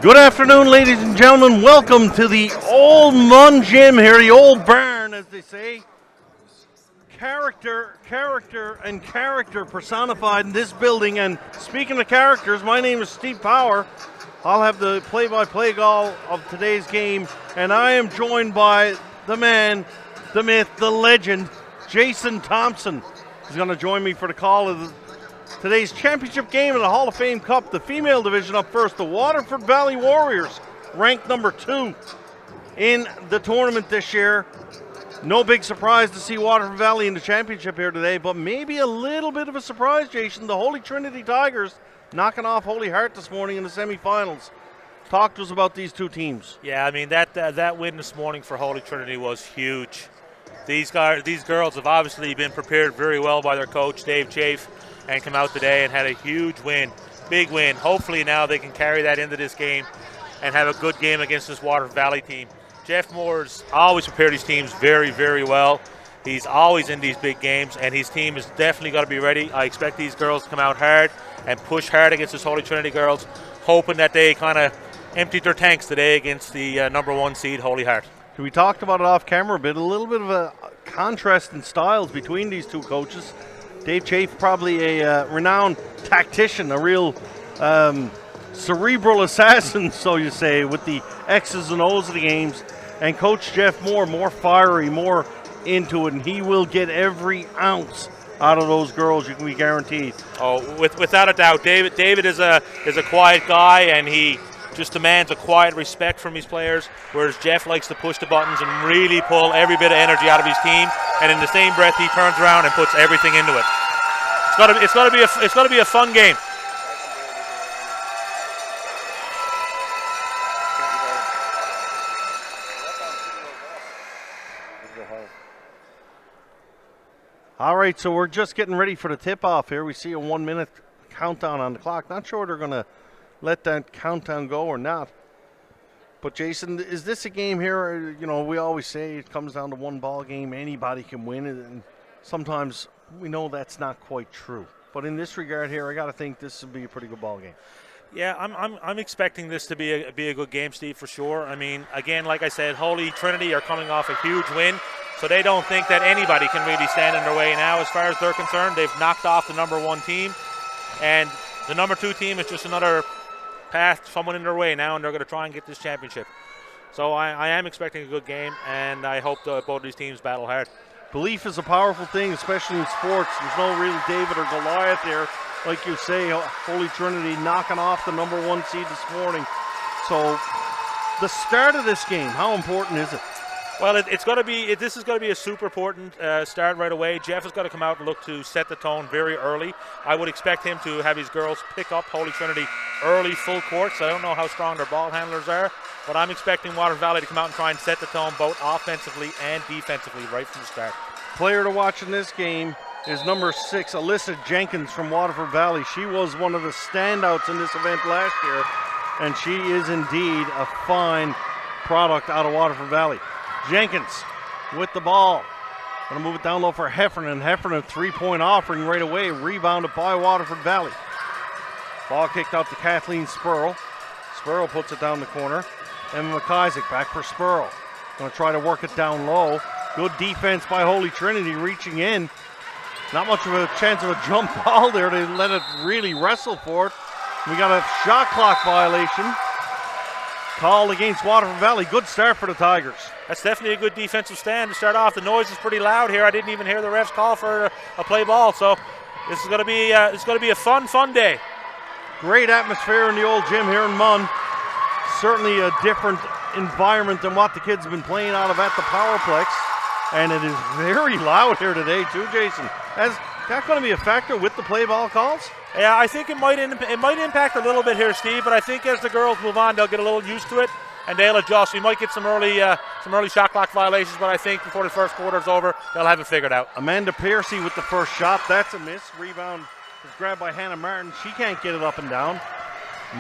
Good afternoon, ladies and gentlemen. Welcome to the old MUN gym here, the old barn, as they say. Character personified in this building. And speaking of characters, my name is Steve Power. I'll have the play-by-play call of today's game, and I am joined by the man, the myth, the legend, Jason Thompson. He's going to join me for the call of today's championship game of the Hall of Fame Cup, the female division. Up first, the Waterford Valley Warriors, ranked number 2 in the tournament this year. No big surprise to see Waterford Valley in the championship here today, but maybe a little bit of a surprise, Jason. The Holy Trinity Tigers knocking off Holy Heart this morning in the semifinals. Talk to us about these two teams. Yeah, I mean, that win this morning for Holy Trinity was huge. These girls have obviously been prepared very well by their coach, Dave Chafe, and come out today and had a huge win, big win. Hopefully now they can carry that into this game and have a good game against this Waterford Valley team. Jeff Moore's always prepared his teams very, very well. He's always in these big games, and his team is definitely got to be ready. I expect these girls to come out hard and push hard against this Holy Trinity girls, hoping that they kind of emptied their tanks today against the number 1 seed, Holy Heart. We talked about it off camera a bit, a little bit of a contrast in styles between these two coaches. Dave Chafe, probably a renowned tactician, a real cerebral assassin, so you say, with the X's and O's of the games. And Coach Jeff Moore, more fiery, more into it, and he will get every ounce out of those girls, you can be guaranteed. Oh, without a doubt. David is a quiet guy, and he just demands a quiet respect from his players, whereas Jeff likes to push the buttons and really pull every bit of energy out of his team, and in the same breath he turns around and puts everything into it. It's got to be a fun game. All right, so we're just getting ready for the tip-off here. We see a 1-minute countdown on the clock. Not sure they're going to let that countdown go or not. But, Jason, is this a game here? You know, we always say it comes down to one ball game. Anybody can win it, and sometimes we know that's not quite true. But in this regard here, I got to think this will be a pretty good ball game. Yeah, I'm expecting this to be a good game, Steve, for sure. I mean, again, like I said, Holy Trinity are coming off a huge win, so they don't think that anybody can really stand in their way now. As far as they're concerned, they've knocked off the number 1 team, and the number 2 team is just another path, someone in their way now, and they're going to try and get this championship. So I am expecting a good game, and I hope that both of these teams battle hard. Belief is a powerful thing, especially in sports. There's no real David or Goliath here. Like you say, Holy Trinity knocking off the number 1 seed this morning. So the start of this game, how important is it? Well, this is going to be a super important start right away. Jeff has got to come out and look to set the tone very early. I would expect him to have his girls pick up Holy Trinity early, full court. So I don't know how strong their ball handlers are, but I'm expecting Waterford Valley to come out and try and set the tone both offensively and defensively right from the start. Player to watch in this game is number 6, Alyssa Jenkins from Waterford Valley. She was one of the standouts in this event last year, and she is indeed a fine product out of Waterford Valley. Jenkins with the ball. Going to move it down low for Heffernan. Heffernan, 3-point offering right away. Rebounded by Waterford Valley. Ball kicked out to Kathleen Spurl. Spurl puts it down the corner. Emma McIsaac back for Spurl. Going to try to work it down low. Good defense by Holy Trinity reaching in. Not much of a chance of a jump ball there. They let it really wrestle for it. We got a shot clock violation called against Waterford Valley. Good start for the Tigers. That's definitely a good defensive stand to start off. The noise is pretty loud here. I didn't even hear the refs call for a play ball. So this is going to be a fun day. Great atmosphere in the old gym here in MUN. Certainly a different environment than what the kids have been playing out of at the Powerplex. And it is very loud here today too, Jason. Is that going to be a factor with the play ball calls? Yeah, I think it might impact a little bit here, Steve, but I think as the girls move on, they'll get a little used to it and they'll adjust. We might get some early shot clock violations, but I think before the first quarter is over, they'll have it figured out. Amanda Piercy with the first shot. That's a miss. Rebound is grabbed by Hannah Martin. She can't get it up and down.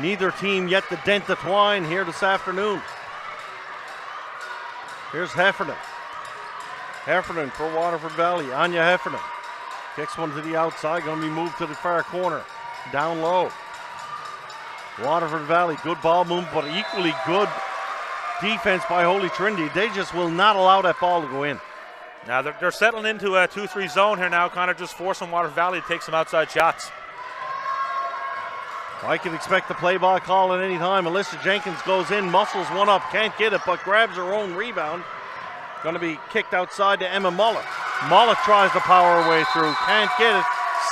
Neither team yet to dent the twine here this afternoon. Here's Heffernan. Heffernan for Waterford Valley. Anya Heffernan kicks one to the outside. Going to be moved to the far corner. Down low. Waterford Valley, good ball movement, but equally good defense by Holy Trinity. They just will not allow that ball to go in. Now they're settling into a 2-3 zone here now, kind of just forcing Waterford Valley to take some outside shots. I can expect the play ball call at any time. Alyssa Jenkins goes in, muscles one up, can't get it, but grabs her own rebound. Going to be kicked outside to Emma Mullett. Mullett tries to power her way through, can't get it.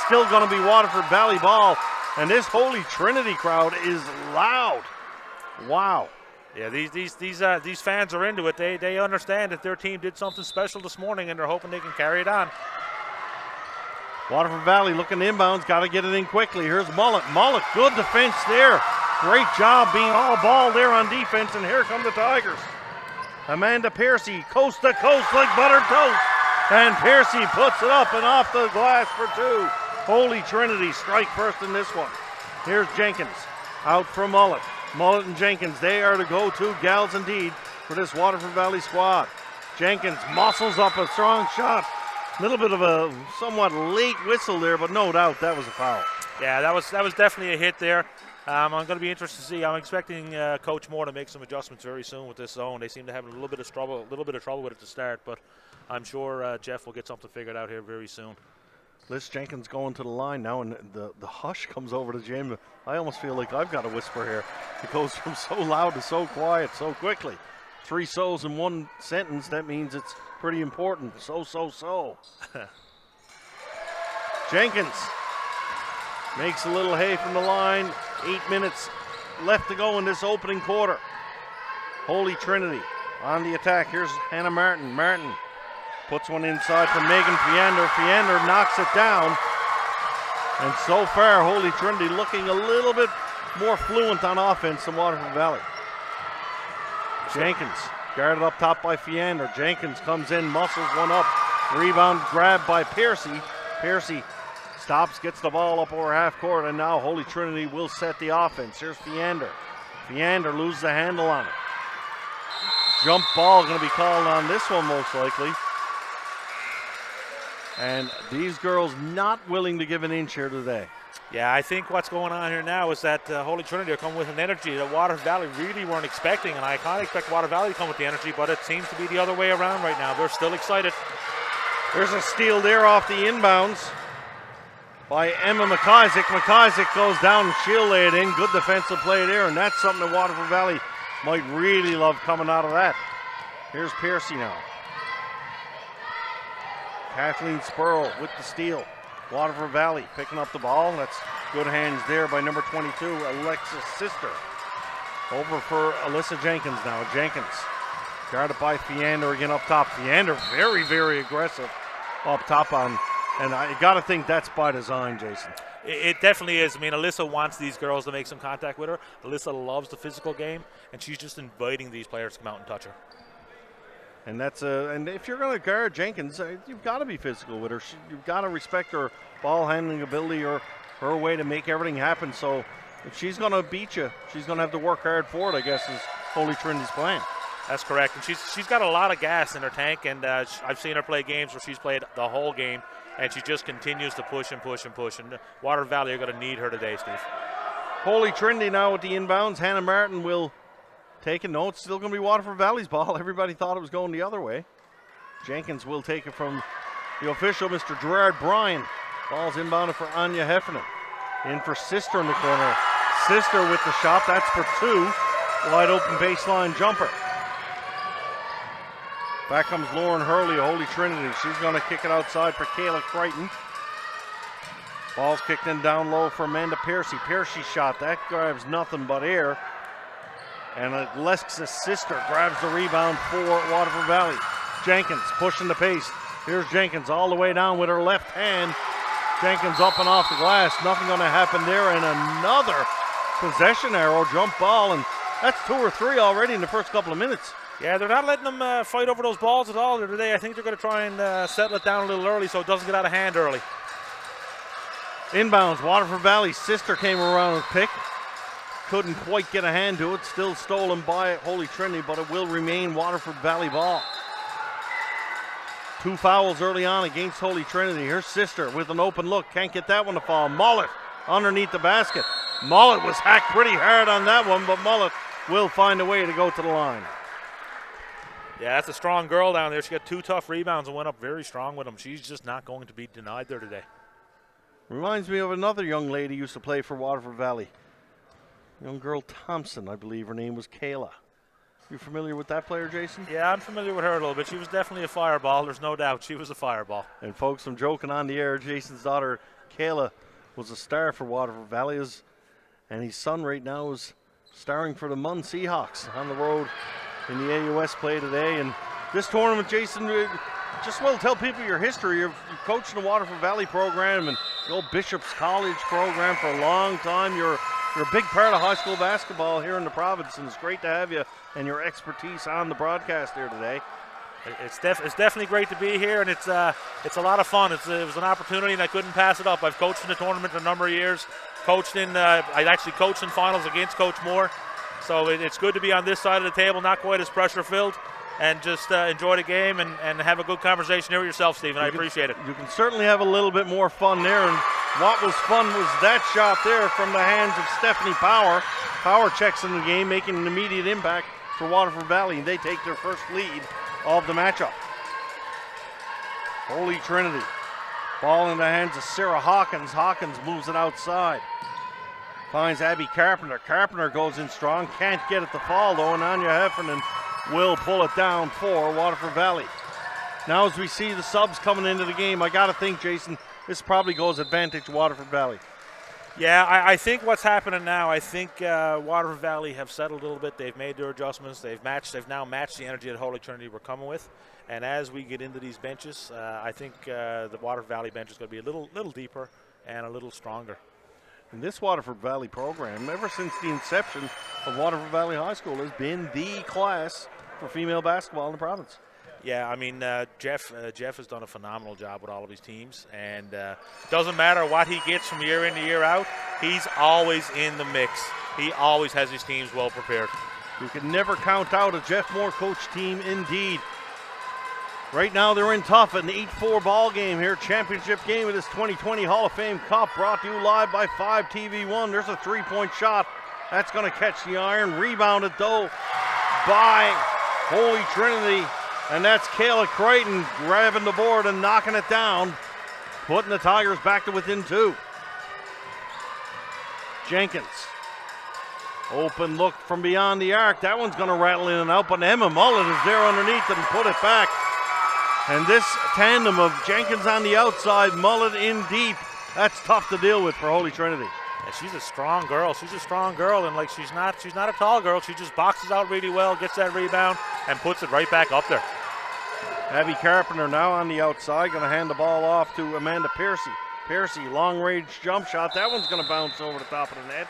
Still going to be Waterford Valley ball. And this Holy Trinity crowd is loud. Wow. Yeah, these fans are into it. They understand that their team did something special this morning, and they're hoping they can carry it on. Waterford Valley looking inbounds, got to get it in quickly. Here's Mullett. Mullett, good defense there. Great job being all ball there on defense, and here come the Tigers. Amanda Piercy, coast to coast like buttered toast. And Piercy puts it up and off the glass for two. Holy Trinity strike first in this one. Here's Jenkins, out from Mullett. Mullett and Jenkins, they are the go-to gals indeed for this Waterford Valley squad. Jenkins muscles up a strong shot. Little bit of a somewhat late whistle there, but no doubt that was a foul. Yeah, that was definitely a hit there. I'm going to be interested to see. I'm expecting Coach Moore to make some adjustments very soon with this zone. They seem to have a little bit of trouble with it to start, but I'm sure Jeff will get something figured out here very soon. Liz Jenkins going to the line now, and the hush comes over to Jim. I almost feel like I've got a whisper here. It goes from so loud to so quiet so quickly. 3 so's in one sentence, that means it's pretty important. So. Jenkins makes a little hay from the line. 8 minutes left to go in this opening quarter. Holy Trinity on the attack. Here's Hannah Martin. Martin puts one inside for Megan Fiander. Fiander knocks it down. And so far, Holy Trinity looking a little bit more fluent on offense than Waterford Valley. Jenkins guarded up top by Fiander. Jenkins comes in, muscles one up. Rebound grabbed by Piercy. Piercy stops, gets the ball up over half court, and now Holy Trinity will set the offense. Here's Fiander. Fiander loses the handle on it. Jump ball going to be called on this one most likely. And these girls not willing to give an inch here today. Yeah, I think what's going on here now is that Holy Trinity are coming with an energy that Waterford Valley really weren't expecting, and I can't expect Waterford Valley to come with the energy, but it seems to be the other way around right now. They're still excited. There's a steal there off the inbounds by Emma McIsaac. McIsaac goes down and she'll lay it in. Good defensive play there, and that's something that Waterford Valley might really love coming out of that. Here's Piercy now. Kathleen Spurl with the steal. Waterford Valley picking up the ball. That's good hands there by number 22, Alexis Sister. Over for Alyssa Jenkins now. Jenkins guarded by Fiander again up top. Fiander very, very aggressive up top on, and I got to think that's by design, Jason. It definitely is. I mean, Alyssa wants these girls to make some contact with her. Alyssa loves the physical game, and she's just inviting these players to come out and touch her. And that's and if you're going to guard Jenkins, you've got to be physical with her. You've got to respect her ball handling ability or her way to make everything happen. So if she's going to beat you, she's going to have to work hard for it, I guess, is Holy Trinity's plan. That's correct. And she's got a lot of gas in her tank, and I've seen her play games where she's played the whole game, and she just continues to push and push and push. And Waterford Valley are going to need her today, Steve. Holy Trinity now with the inbounds. Hannah Martin will take it. No, it's still going to be Waterford Valley's ball. Everybody thought it was going the other way. Jenkins will take it from the official, Mr. Gerard Bryan. Ball's inbounded for Anya Heffernan. In for Sister in the corner. Sister with the shot. That's for two. Wide open baseline jumper. Back comes Lauren Hurley of Holy Trinity. She's going to kick it outside for Kayla Crichton. Ball's kicked in down low for Amanda Piercy. Piercy's shot. That grabs nothing but air. And Alexis Sister grabs the rebound for Waterford Valley. Jenkins pushing the pace. Here's Jenkins all the way down with her left hand. Jenkins up and off the glass. Nothing going to happen there. And another possession arrow, jump ball. And that's 2 or 3 already in the first couple of minutes. Yeah, they're not letting them fight over those balls at all today. I think they're going to try and settle it down a little early so it doesn't get out of hand early. Inbounds, Waterford Valley. Sister came around with pick. Couldn't quite get a hand to it. Still stolen by Holy Trinity, but it will remain Waterford Valley ball. 2 fouls early on against Holy Trinity. Here's Sister with an open look. Can't get that one to fall. Mullett underneath the basket. Mullet was hacked pretty hard on that one, but Mullet will find a way to go to the line. Yeah, that's a strong girl down there. She got 2 tough rebounds and went up very strong with them. She's just not going to be denied there today. Reminds me of another young lady who used to play for Waterford Valley. Young girl Thompson, I believe her name was Kayla. You familiar with that player, Jason? Yeah, I'm familiar with her a little bit. She was definitely a fireball. There's no doubt she was a fireball. And folks, I'm joking on the air. Jason's daughter, Kayla, was a star for Waterford Valley, and his son right now is starring for the MUN Seahawks on the road in the AUS play today. And this tournament, Jason, just want to tell people your history. You've coached in the Waterford Valley program and the old Bishop's College program for a long time. You're a big part of high school basketball here in the province, and it's great to have you and your expertise on the broadcast here today. It's definitely great to be here, and it's a lot of fun. It was an opportunity, and I couldn't pass it up. I've coached in the tournament a number of years. I actually coached in finals against Coach Moore, so it's good to be on this side of the table, not quite as pressure-filled, and just enjoy the game and have a good conversation here with yourself, Stephen. I appreciate it. You can certainly have a little bit more fun there, and what was fun was that shot there from the hands of Stephanie Power. Power checks in the game, making an immediate impact for Waterford Valley, and they take their first lead of the matchup. Holy Trinity. Ball in the hands of Sarah Hawkins. Hawkins moves it outside. Finds Abby Carpenter. Carpenter goes in strong. Can't get it to fall, though, and Anya Heffernan will pull it down for Waterford Valley. Now as we see the subs coming into the game, I got to think, Jason, this probably goes advantage Waterford Valley. Yeah, I think what's happening now, I think Waterford Valley have settled a little bit. They've made their adjustments. They've now matched the energy that Holy Trinity were coming with. And as we get into these benches, I think the Waterford Valley bench is going to be a little deeper and a little stronger. And this Waterford Valley program, ever since the inception of Waterford Valley High School, has been the class for female basketball in the province. Yeah, I mean, Jeff has done a phenomenal job with all of his teams, and doesn't matter what he gets from year in to year out, he's always in the mix. He always has his teams well prepared. You can never count out a Jeff Moore coach team, indeed. Right now they're in tough, an 8-4 ball game here, championship game of this 2020 Hall of Fame Cup, brought to you live by 5 TV1. There's a 3-point shot. That's going to catch the iron. Rebounded, though, by Holy Trinity. And that's Kayla Crichton grabbing the board and knocking it down, putting the Tigers back to within 2. Jenkins. Open look from beyond the arc. That one's going to rattle in and out, but Emma Mullet is there underneath it and put it back. And this tandem of Jenkins on the outside, Mullet in deep, that's tough to deal with for Holy Trinity. Yeah, she's a strong girl. She's a strong girl, and like she's not a tall girl. She just boxes out really well, gets that rebound, and puts it right back up there. Abby Carpenter now on the outside, going to hand the ball off to Amanda Piercy. Piercy, long-range jump shot. That one's going to bounce over the top of the net.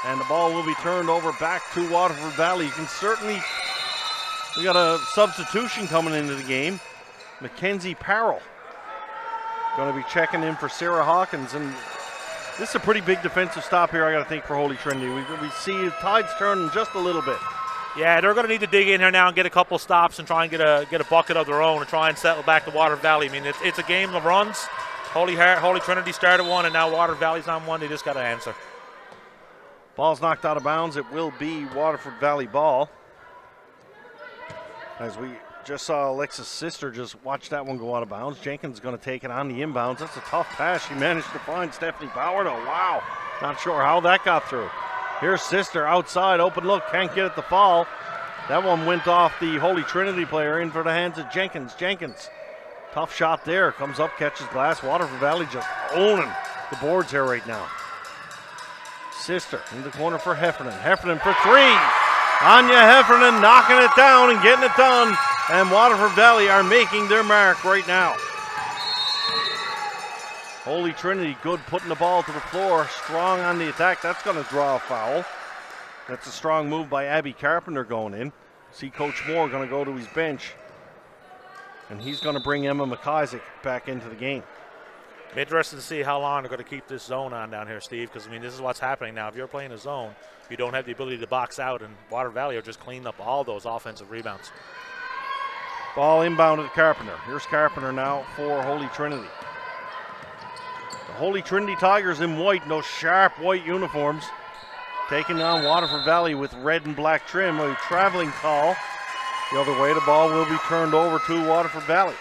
And the ball will be turned over back to Waterford Valley. You can certainly, we got a substitution coming into the game. Mackenzie Parrell going to be checking in for Sarah Hawkins. And this is a pretty big defensive stop here, I got to think, for Holy Trinity. We see the tides turning just a little bit. Yeah, they're going to need to dig in here now and get a couple stops and try and get a bucket of their own and try and settle back to Waterford Valley. I mean, it's a game of runs. Holy Trinity started one, and now Waterford Valley's on one. They just got to answer. Ball's knocked out of bounds. It will be Waterford Valley ball. As we just saw Alexa's sister just watch that one go out of bounds. Jenkins going to take it on the inbounds. That's a tough pass. She managed to find Stephanie Power, though. Wow. Not sure how that got through. Here's Sister outside, open look, can't get it to fall. That one went off the Holy Trinity player in for the hands of Jenkins. Jenkins, tough shot there, comes up, catches glass. Waterford Valley just owning the boards here right now. Sister in the corner for Heffernan. Heffernan for 3. Anya Heffernan knocking it down and getting it done. And Waterford Valley are making their mark right now. Holy Trinity good putting the ball to the floor, strong on the attack. That's going to draw a foul. That's a strong move by Abby Carpenter going in. See Coach Moore going to go to his bench. And he's going to bring Emma McIsaac back into the game. Interesting to see how long they're going to keep this zone on down here, Steve, because, I mean, this is what's happening now. If you're playing a zone, you don't have the ability to box out, and Waterford Valley are just cleaning up all those offensive rebounds. Ball inbounded to Carpenter. Here's Carpenter now for Holy Trinity. The Holy Trinity Tigers in white, those sharp white uniforms, taking on Waterford Valley with red and black trim. A traveling call the other way. The ball will be turned over to Waterford Valley.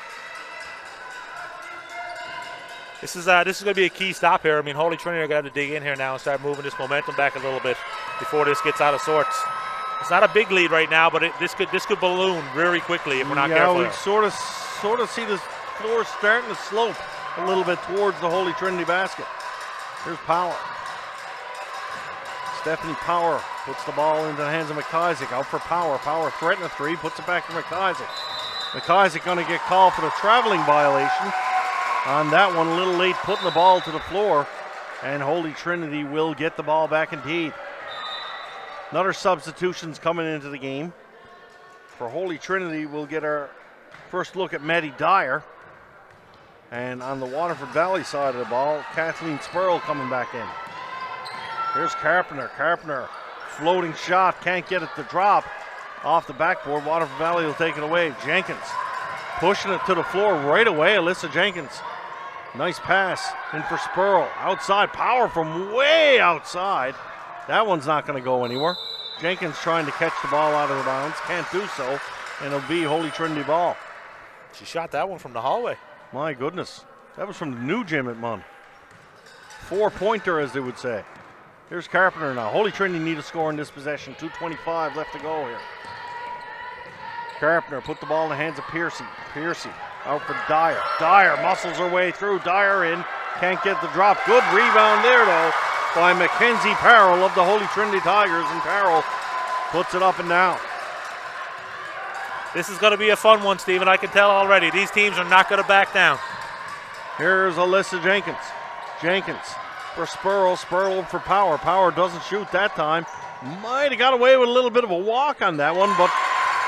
This is going to be a key stop here. I mean, Holy Trinity are going to have to dig in here now and start moving this momentum back a little bit before this gets out of sorts. It's not a big lead right now, but this could balloon very quickly if we're not careful. Yeah, we sort of see this floor starting to slope a little bit towards the Holy Trinity basket. Here's Power. Stephanie Power puts the ball into the hands of McIsaac. Out for Power. Power threatening a three, puts it back to McIsaac. McIsaac going to get called for the traveling violation on that one. A little late putting the ball to the floor, and Holy Trinity will get the ball back indeed. Another substitutions coming into the game. For Holy Trinity, we'll get our first look at Maddie Dyer. And on the Waterford Valley side of the ball, Kathleen Spurl coming back in. Here's Carpenter. Carpenter, floating shot, can't get it to drop. Off the backboard, Waterford Valley will take it away. Jenkins pushing it to the floor right away. Alyssa Jenkins. Nice pass in for Spurl. Outside, Power from way outside. That one's not going to go anywhere. Jenkins trying to catch the ball out of the bounds. Can't do so, and it'll be Holy Trinity ball. She shot that one from the hallway. My goodness. That was from the new gym at MUN. 4-pointer, as they would say. Here's Carpenter now. Holy Trinity need a score in this possession. 2:25 left to go here. Carpenter put the ball in the hands of Piercy. Piercy out for Dyer. Dyer muscles her way through. Dyer in. Can't get the drop. Good rebound there, though, by Mackenzie Parrell of the Holy Trinity Tigers. And Parrell puts it up and down. This is going to be a fun one, Stephen. I can tell already. These teams are not going to back down. Here's Alyssa Jenkins. Jenkins for Spurl. Spurl for Power. Power doesn't shoot that time. Might have got away with a little bit of a walk on that one, but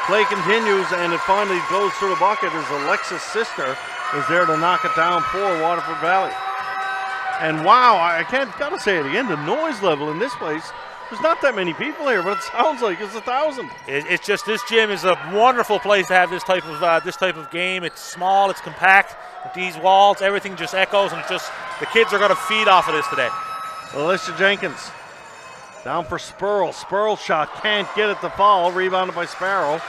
play continues, and it finally goes through the bucket as Alexis' sister is there to knock it down for Waterford Valley. And wow, gotta say it again, the noise level in this place, there's not that many people here, but it sounds like it's 1,000. It's just, this gym is a wonderful place to have this type of game. It's small, it's compact. With these walls, everything just echoes, and it's just, the kids are going to feed off of this today. Alicia Jenkins down for Spurl. Spurl shot, can't get it to fall. Rebounded by Sparrow.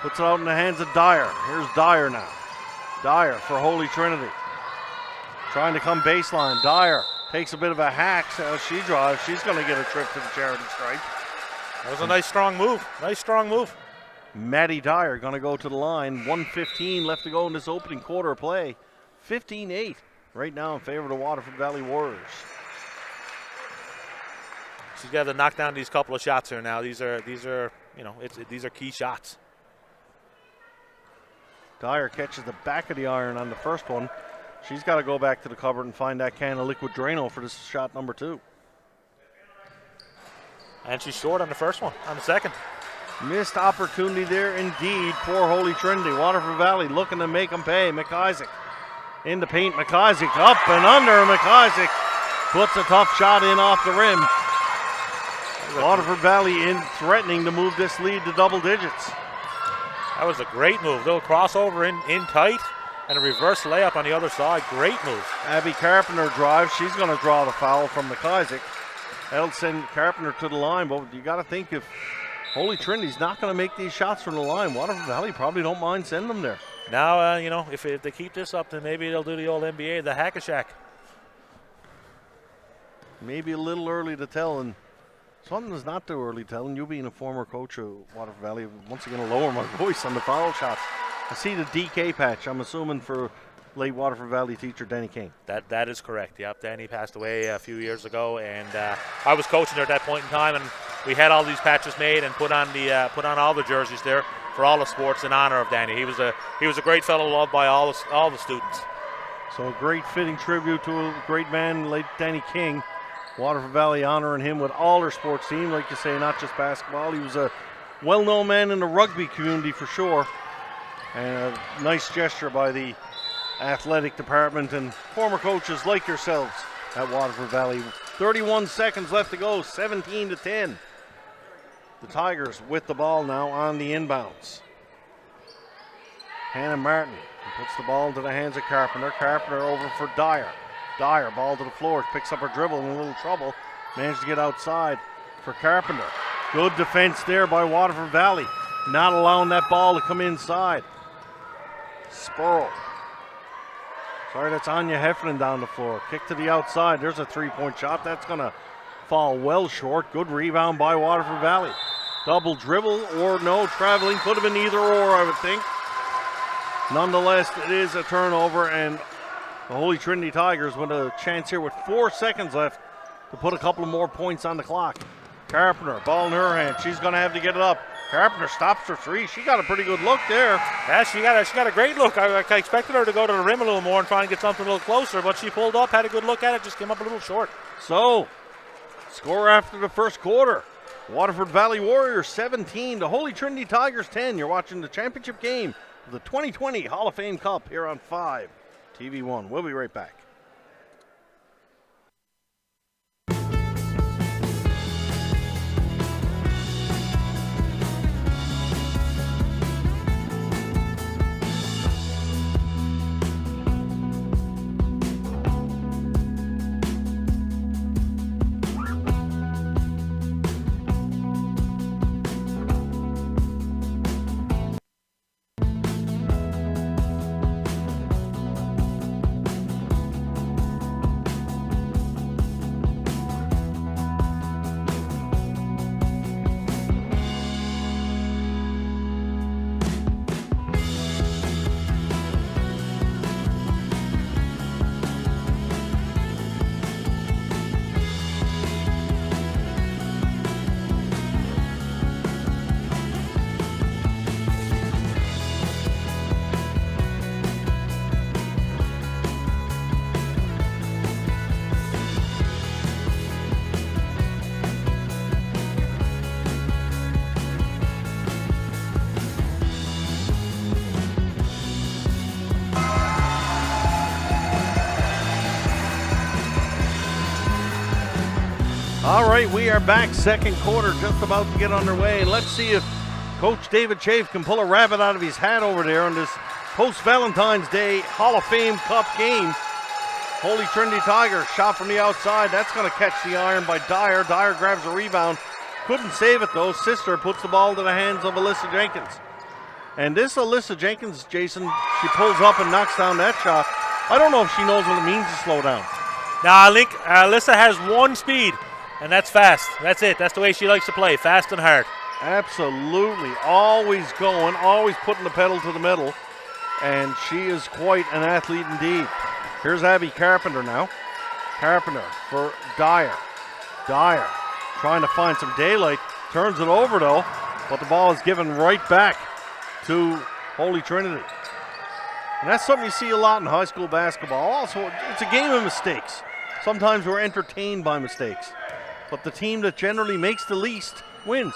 Puts it out in the hands of Dyer. Here's Dyer now. Dyer for Holy Trinity. Trying to come baseline. Dyer takes a bit of a hack. So she drives. She's going to get a trip to the charity stripe. That was a nice strong move. Nice strong move. Maddie Dyer going to go to the line. 1:15 left to go in this opening quarter of play. 15-8 right now in favor of the Waterford Valley Warriors. She's got to knock down these couple of shots here now. These are these are key shots. Dyer catches the back of the iron on the first one. She's got to go back to the cupboard and find that can of liquid Drano for this shot number 2. And she's short on the first one, on the second. Missed opportunity there indeed for Holy Trinity. Waterford Valley looking to make them pay. McIsaac in the paint. McIsaac up and under. McIsaac puts a tough shot in off the rim. Waterford Valley in threatening to move this lead to double digits. That was a great move. Little crossover in tight and a reverse layup on the other side. Great move. Abby Carpenter drives. She's going to draw the foul from McIsaac. That'll send Carpenter to the line, but you got to think if Holy Trinity's not going to make these shots from the line, Waterford Valley probably don't mind sending them there. Now, if they keep this up, then maybe they'll do the old NBA, the hack-a-shack. Maybe a little early to tell, and something is not too early telling. You being a former coach of Waterford Valley, once again, to lower my voice on the foul shots. I see the DK patch, I'm assuming for late Waterford Valley teacher Danny King. That is correct. Yep, Danny passed away a few years ago, and I was coaching there at that point in time, and we had all these patches made and put on all the jerseys there for all the sports in honor of Danny. He was a great fellow, loved by all the students. So a great fitting tribute to a great man, late Danny King. Waterford Valley honoring him with all their sports team, like you say, not just basketball. He was a well-known man in the rugby community for sure, and a nice gesture by the athletic department and former coaches like yourselves at Waterford Valley. 31 seconds left to go, 17-10. The Tigers with the ball now on the inbounds. Hannah Martin puts the ball into the hands of Carpenter. Carpenter over for Dyer. Dyer, ball to the floor, picks up her dribble in a little trouble. Managed to get outside for Carpenter. Good defense there by Waterford Valley. Not allowing that ball to come inside. Spurl. Sorry, that's Anya Heffernan down the floor. Kick to the outside. There's a three-point shot. That's going to fall well short. Good rebound by Waterford Valley. Double dribble or no traveling. Could have been either or, I would think. Nonetheless, it is a turnover, and the Holy Trinity Tigers with a chance here with 4 seconds left to put a couple of more points on the clock. Carpenter, ball in her hand. She's going to have to get it up. Carpenter stops her three. She got a pretty good look there. Yeah, she got a great look. I expected her to go to the rim a little more and try and get something a little closer, but she pulled up, had a good look at it, just came up a little short. So, score after the first quarter. Waterford Valley Warriors 17 to Holy Trinity Tigers 10. You're watching the championship game of the 2020 Hall of Fame Cup here on 5 TV1. We'll be right back. All right, we are back. Second quarter just about to get underway. And let's see if Coach David Chafe can pull a rabbit out of his hat over there on this post-Valentine's Day Hall of Fame Cup game. Holy Trinity Tigers shot from the outside. That's going to catch the iron by Dyer. Dyer grabs a rebound. Couldn't save it, though. Sister puts the ball into the hands of Alyssa Jenkins. And this Alyssa Jenkins, Jason, she pulls up and knocks down that shot. I don't know if she knows what it means to slow down. Now, I think Alyssa has one speed, and that's fast. That's it. That's the way she likes to play, fast and hard. Absolutely. Always going, always putting the pedal to the metal. And she is quite an athlete indeed. Here's Abby Carpenter now. Carpenter for Dyer. Dyer trying to find some daylight. Turns it over, though. But the ball is given right back to Holy Trinity. And that's something you see a lot in high school basketball. Also, it's a game of mistakes. Sometimes we're entertained by mistakes. But the team that generally makes the least wins.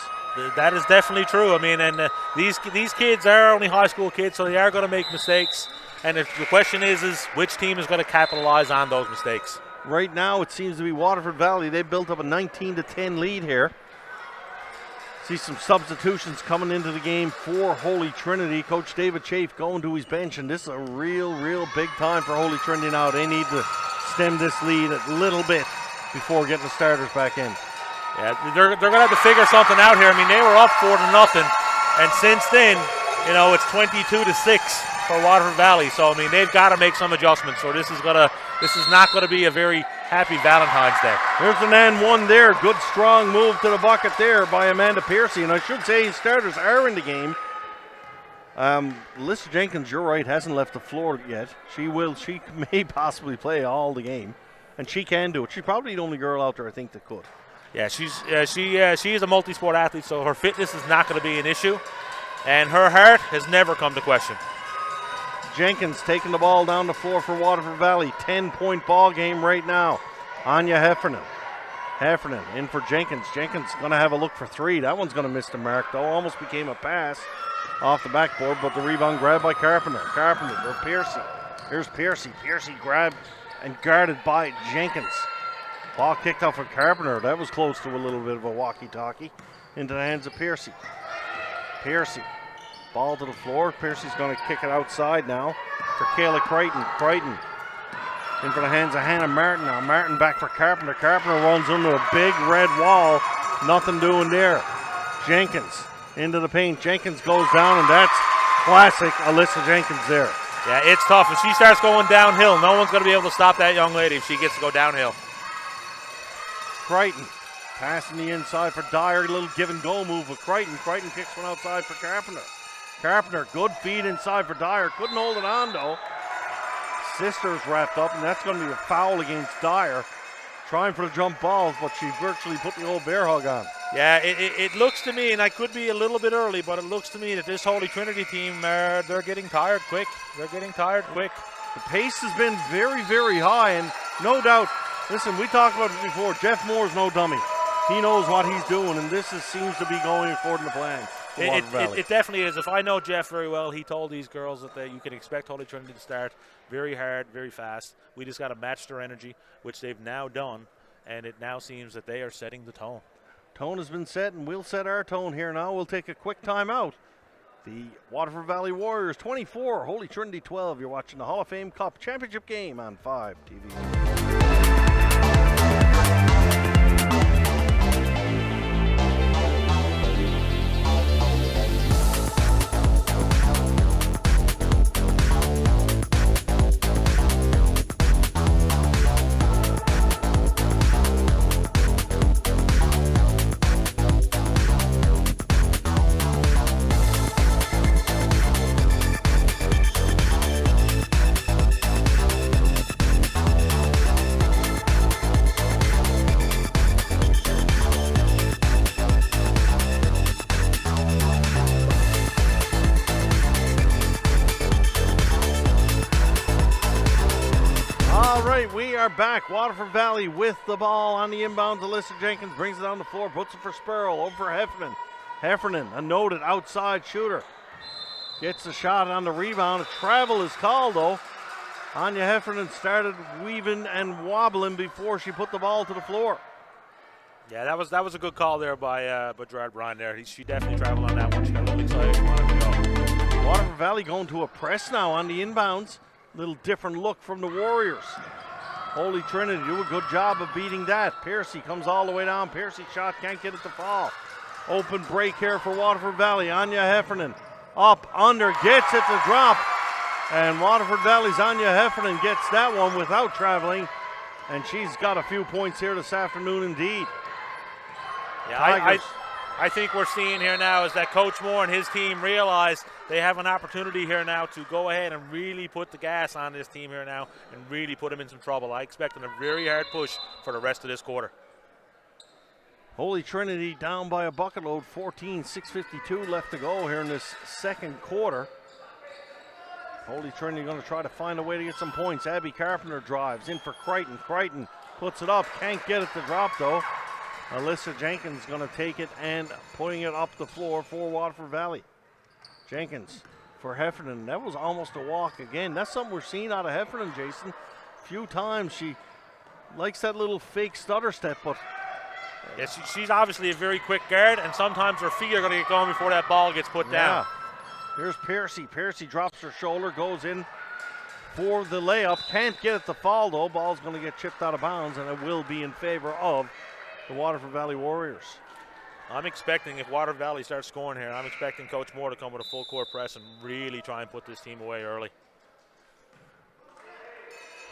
That is definitely true. I mean, and these kids are only high school kids, so they are going to make mistakes. And if the question is which team is going to capitalize on those mistakes? Right now, it seems to be Waterford Valley. They built up a 19-10 lead here. See some substitutions coming into the game for Holy Trinity. Coach David Chafe going to his bench, and this is a real big time for Holy Trinity now. They need to stem this lead a little bit before getting the starters back in. Yeah, they're going to have to figure something out here. I mean, they were up 4-0, and since then, it's 22-6 for Waterford Valley. So I mean, they've got to make some adjustments. So this is not going to be a very happy Valentine's Day. There's an and one there. Good strong move to the bucket there by Amanda Piercy. And I should say his starters are in the game. Alyssa Jenkins, you're right, hasn't left the floor yet. She may possibly play all the game, and she can do it. She's probably the only girl out there I think that could. Yeah, she is a multi-sport athlete, so her fitness is not going to be an issue, and her heart has never come to question. Jenkins taking the ball down the floor for Waterford Valley. 10-point ball game right now. Anya Heffernan. Heffernan in for Jenkins. Jenkins going to have a look for three. That one's going to miss the mark, though. Almost became a pass off the backboard, but the rebound grabbed by Carpenter. Carpenter for Piercy. Here's Piercy. Piercy grabbed and guarded by Jenkins. Ball kicked off of Carpenter. That was close to a little bit of a walkie-talkie into the hands of Piercy. Piercy Ball to the floor. Piercy's going to kick it outside now for Kayla Crichton. Crichton in for the hands of Hannah Martin now. Martin back for Carpenter. Carpenter runs into a big red wall. Nothing doing there. Jenkins into the paint. Jenkins goes down, and that's classic Alyssa Jenkins there. Yeah, it's tough. If she starts going downhill, no one's going to be able to stop that young lady if she gets to go downhill. Crichton passing the inside for Dyer. A little give and go move with Crichton. Crichton kicks one outside for Carpenter. Carpenter, good feed inside for Dyer. Couldn't hold it on though. Sisters wrapped up, and that's going to be a foul against Dyer. Trying for the jump balls, but she virtually put the old bear hug on. Yeah, it looks to me, and I could be a little bit early, but it looks to me that this Holy Trinity team, they're getting tired quick. They're getting tired quick. The pace has been very, very high, and no doubt, listen, we talked about it before, Jeff Moore's no dummy. He knows what he's doing, and this seems to be going according to plan. It definitely is. If I know Jeff very well, he told these girls that you can expect Holy Trinity to start very hard, very fast. We just got to match their energy, which they've now done, and it now seems that they are setting the tone. Tone has been set, and we'll set our tone here now. We'll take a quick timeout. The Waterford Valley Warriors 24, Holy Trinity 12. You're watching the Hall of Fame Cup Championship game on 5 TV. We are back. Waterford Valley with the ball on the inbound. Alyssa Jenkins brings it down the floor, puts it for Sparrow, over for Heffernan. Heffernan, a noted outside shooter. Gets the shot on the rebound. A travel is called, though. Anya Heffernan started weaving and wobbling before she put the ball to the floor. Yeah, that was a good call there by Gerard Bryan there. She definitely traveled on that one. She got a little excited. She wanted to go. Waterford Valley going to a press now on the inbounds. Little different look from the Warriors. Holy Trinity do a good job of beating that. Piercy comes all the way down. Piercy shot, can't get it to fall. Open break here for Waterford Valley. Anya Heffernan up, under, gets it to drop. And Waterford Valley's Anya Heffernan gets that one without traveling. And she's got a few points here this afternoon indeed. Yeah, I think we're seeing here now is that Coach Moore and his team realize they have an opportunity here now to go ahead and really put the gas on this team here now and really put them in some trouble. I expect a very hard push for the rest of this quarter. Holy Trinity down by a bucket load, 14, 6:52 left to go here in this second quarter. Holy Trinity going to try to find a way to get some points. Abby Carpenter drives in for Crichton. Crichton puts it up, can't get it to drop though. Alyssa Jenkins going to take it and putting it up the floor for Waterford Valley. Jenkins for Heffernan. That was almost a walk again. That's something we're seeing out of Heffernan, Jason. A few times she likes that little fake stutter step, but yeah, she's obviously a very quick guard, and sometimes her feet are going to get going before that ball gets put down. Here's Piercy. Piercy drops her shoulder, goes in for the layup. Can't get it to fall, though. Ball's going to get chipped out of bounds, and it will be in favor of the Waterford Valley Warriors. I'm expecting, if Waterford Valley starts scoring here, I'm expecting Coach Moore to come with a full court press and really try and put this team away early.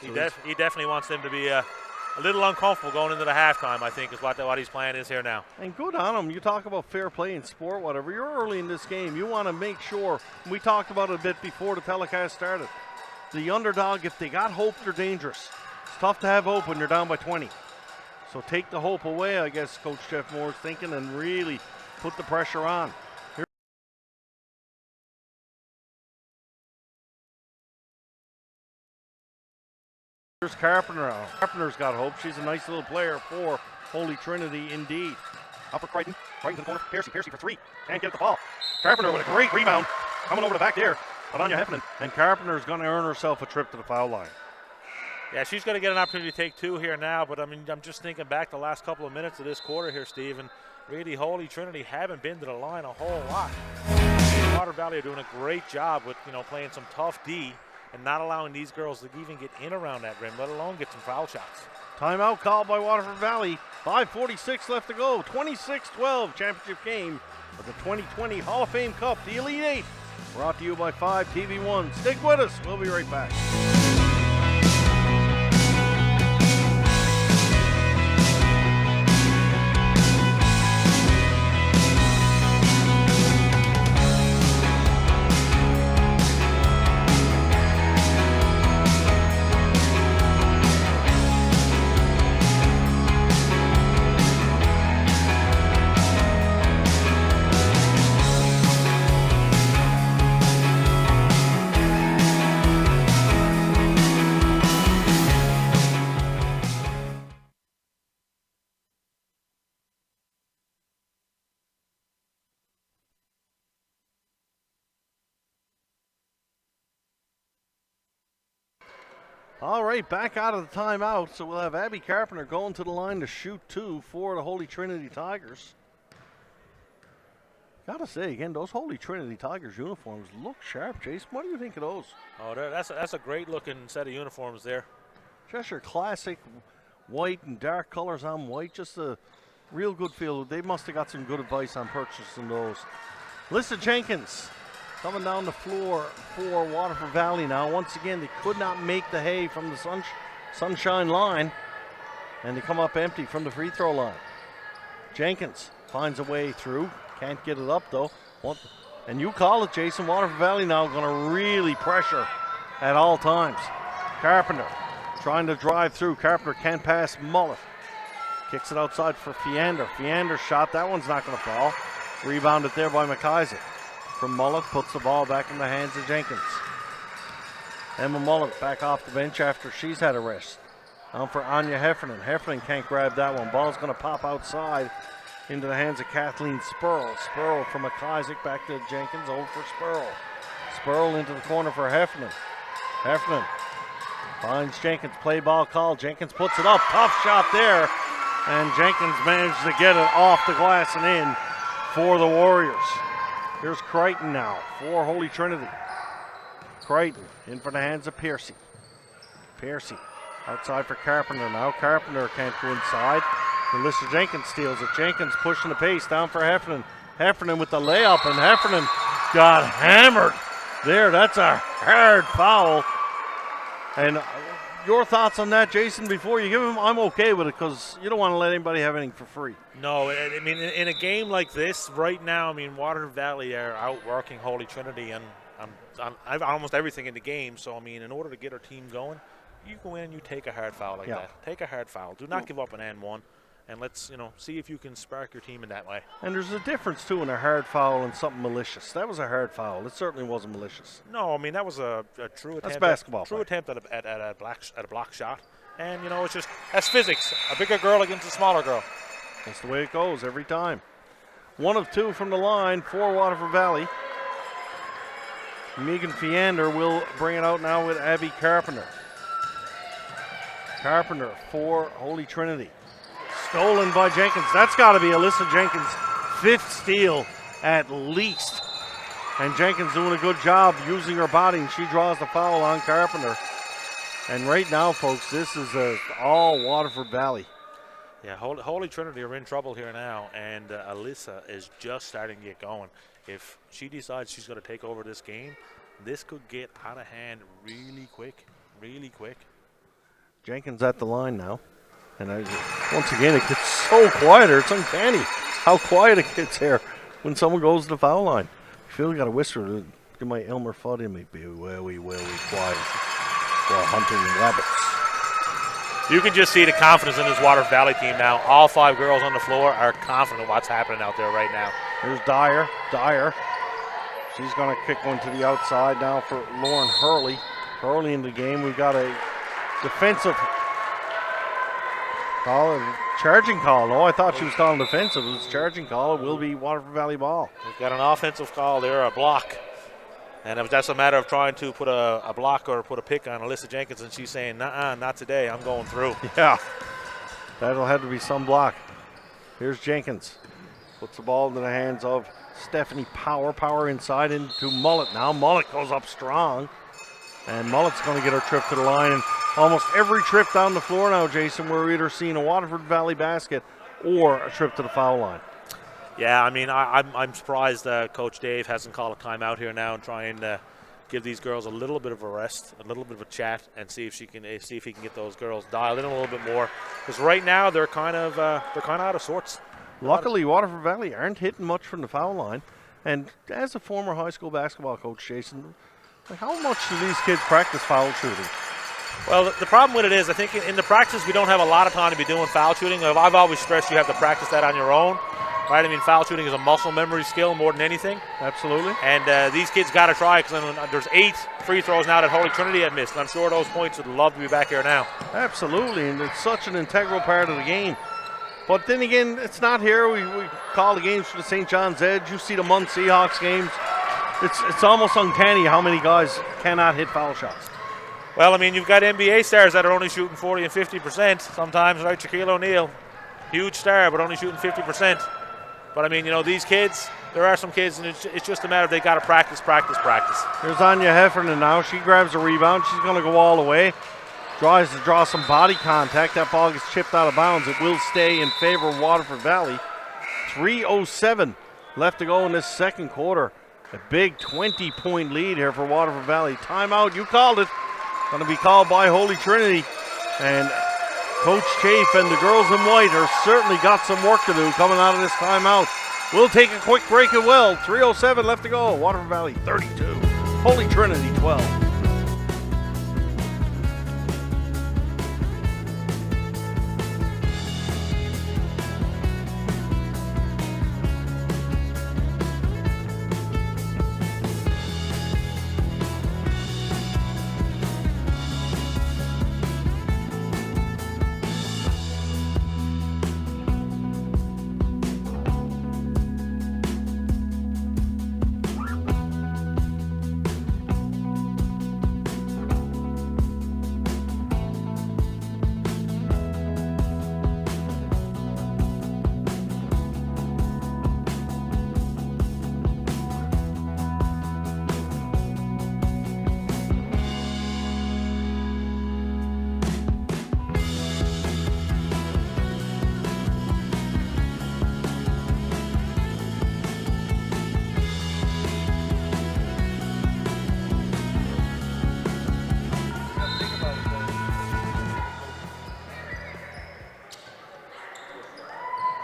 He definitely wants them to be a little uncomfortable going into the halftime, I think, is what his plan is here now. And good on him. You talk about fair play in sport, whatever. You're early in this game. You want to make sure, we talked about it a bit before the telecast started, the underdog, if they got hope, they're dangerous. It's tough to have hope when you're down by 20. So take the hope away, I guess Coach Jeff Moore's thinking, and really put the pressure on. Here's Carpenter. Carpenter's got hope. She's a nice little player for Holy Trinity indeed. Up for Crichton. Crichton to the corner. Piercy. Piercy for three. Can't get the ball. Carpenter with a great rebound. Coming over the back there. Anya Heffernan. And Carpenter's going to earn herself a trip to the foul line. Yeah, she's going to get an opportunity to take two here now, but I mean, I'm just thinking back the last couple of minutes of this quarter here, Steve, and really Holy Trinity haven't been to the line a whole lot. Water Valley are doing a great job with, playing some tough D and not allowing these girls to even get in around that rim, let alone get some foul shots. Timeout called by Waterford Valley. 5:46 left to go. 26-12 championship game of the 2020 Hall of Fame Cup, the Elite Eight. Brought to you by 5 TV1. Stick with us. We'll be right back. All right, back out of the timeout. So we'll have Abby Carpenter going to the line to shoot 2 for the Holy Trinity Tigers. Gotta say, again, those Holy Trinity Tigers uniforms look sharp, Jason. What do you think of those? Oh, that's a great looking set of uniforms there. Just your classic white and dark colors on white. Just a real good feel. They must have got some good advice on purchasing those. Alyssa Jenkins coming down the floor for Waterford Valley now. Once again, they could not make the hay from the sunshine line, and they come up empty from the free throw line. Jenkins finds a way through. Can't get it up, though. And you call it, Jason. Waterford Valley now going to really pressure at all times. Carpenter trying to drive through. Carpenter can't pass Mullet. Kicks it outside for Fiander. Fiander's shot. That one's not going to fall. Rebounded there by McIsaac. From Mullet, puts the ball back in the hands of Jenkins. Emma Mullet back off the bench after she's had a rest. Down for Anya Heffernan. Heffernan can't grab that one. Ball's going to pop outside into the hands of Kathleen Spurl. Spurl from McIsaac back to Jenkins. Over for Spurl. Spurl into the corner for Heffernan. Heffernan finds Jenkins. Play ball call. Jenkins puts it up. Tough shot there. And Jenkins managed to get it off the glass and in for the Warriors. Here's Crichton now for Holy Trinity. Crichton in for the hands of Piercy. Piercy outside for Carpenter now. Carpenter can't go inside. Alyssa Jenkins steals it. Jenkins pushing the pace down for Heffernan. Heffernan with the layup, and Heffernan got hammered there. That's a hard foul. And your thoughts on that, Jason, before you give him? I'm okay with it because you don't want to let anybody have anything for free. No, I mean, in a game like this, right now, I mean, Waterford Valley are outworking Holy Trinity and I've almost everything in the game. So, I mean, in order to get our team going, you go in and you take a hard foul like that. Take a hard foul. Do not give up an and one. And let's, see if you can spark your team in that way. And there's a difference, too, in a hard foul and something malicious. That was a hard foul. It certainly wasn't malicious. No, I mean, that was a true attempt. That's basketball. True attempt at a block shot. And, it's just, that's physics. A bigger girl against a smaller girl. That's the way it goes every time. 1 of 2 from the line for Waterford Valley. Megan Fiander will bring it out now with Abby Carpenter. Carpenter for Holy Trinity. Stolen by Jenkins. That's got to be Alyssa Jenkins' 5th steal at least. And Jenkins doing a good job using her body, and she draws the foul on Carpenter. And right now, folks, this is all Waterford Valley. Yeah, Holy Trinity are in trouble here now, and Alyssa is just starting to get going. If she decides she's going to take over this game, this could get out of hand really quick, really quick. Jenkins at the line now. And once again, it gets so quieter. It's uncanny how quiet it gets here when someone goes to the foul line. I feel you got to whisper to my Elmer Fudd in me. Be very quiet while hunting rabbits. You can just see the confidence in this Waterford Valley team now. All 5 girls on the floor are confident in what's happening out there right now. Here's Dyer. She's going to kick one to the outside now for Lauren Hurley. Early in the game, we've got a defensive call, charging call. No, I thought she was calling defensive. It was a charging call. It will be Waterford Valley ball. We've got an offensive call there, a block. And if that's a matter of trying to put a block or put a pick on Alyssa Jenkins, and she's saying, nuh-uh, not today, I'm going through. Yeah, that'll have to be some block. Here's Jenkins. Puts the ball into the hands of Stephanie Power inside into Mullet now. Mullet goes up strong. And Mullet's going to get her trip to the line. And almost every trip down the floor now, Jason, we're either seeing a Waterford Valley basket or a trip to the foul line. Yeah, I mean, I'm surprised Coach Dave hasn't called a timeout here now and try and give these girls a little bit of a rest, a little bit of a chat, and see if he can get those girls dialed in a little bit more. Because right now they're kind of out of sorts. Luckily, Waterford Valley aren't hitting much from the foul line. And as a former high school basketball coach, Jason, how much do these kids practice foul shooting? Well, the problem with it is, I think in the practice we don't have a lot of time to be doing foul shooting. I've always stressed you have to practice that on your own, right? I mean, foul shooting is a muscle memory skill more than anything. Absolutely. And these kids got to try, because there's 8 free throws now that Holy Trinity have missed. And I'm sure those points would love to be back here now. Absolutely, and it's such an integral part of the game. But then again, it's not here. We call the games for the St. John's Edge. You see the MUN Seahawks games. It's almost uncanny how many guys cannot hit foul shots. Well, I mean, you've got NBA stars that are only shooting 40 and 50% sometimes, right? Shaquille O'Neal, huge star, but only shooting 50%. But, I mean, these kids, there are some kids, and it's just a matter of they got to practice. Here's Anya Heffernan now. She grabs a rebound. She's going to go all the way. Tries to draw some body contact. That ball gets chipped out of bounds. It will stay in favor of Waterford Valley. 3:07 left to go in this second quarter. A big 20-point lead here for Waterford Valley. Timeout, you called it. Going to be called by Holy Trinity. And Coach Chafe and the girls in white are certainly got some work to do coming out of this timeout. We'll take a quick break as well. 3:07 left to go. Waterford Valley 32. Holy Trinity 12.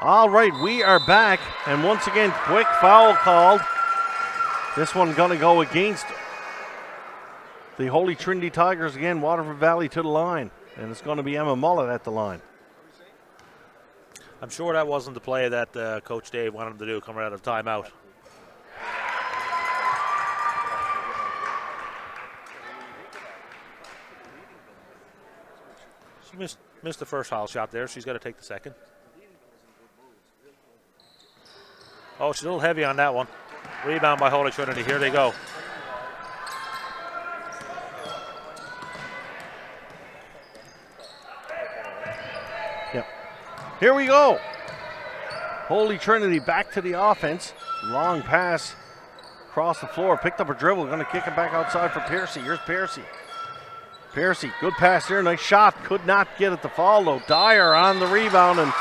All right, we are back, and once again, quick foul called. This one going to go against the Holy Trinity Tigers again. Waterford Valley to the line, and it's going to be Emma Mullet at the line. I'm sure that wasn't the play that Coach Dave wanted him to do coming out of timeout. She missed the first foul shot there. She's got to take the second. Oh, she's a little heavy on that one. Rebound by Holy Trinity. Here they go. Yep. Here we go. Holy Trinity back to the offense. Long pass across the floor. Picked up a dribble. Going to kick it back outside for Piercy. Here's Piercy. Piercy, good pass here. Nice shot. Could not get it to fall, though. Dyer on the rebound, and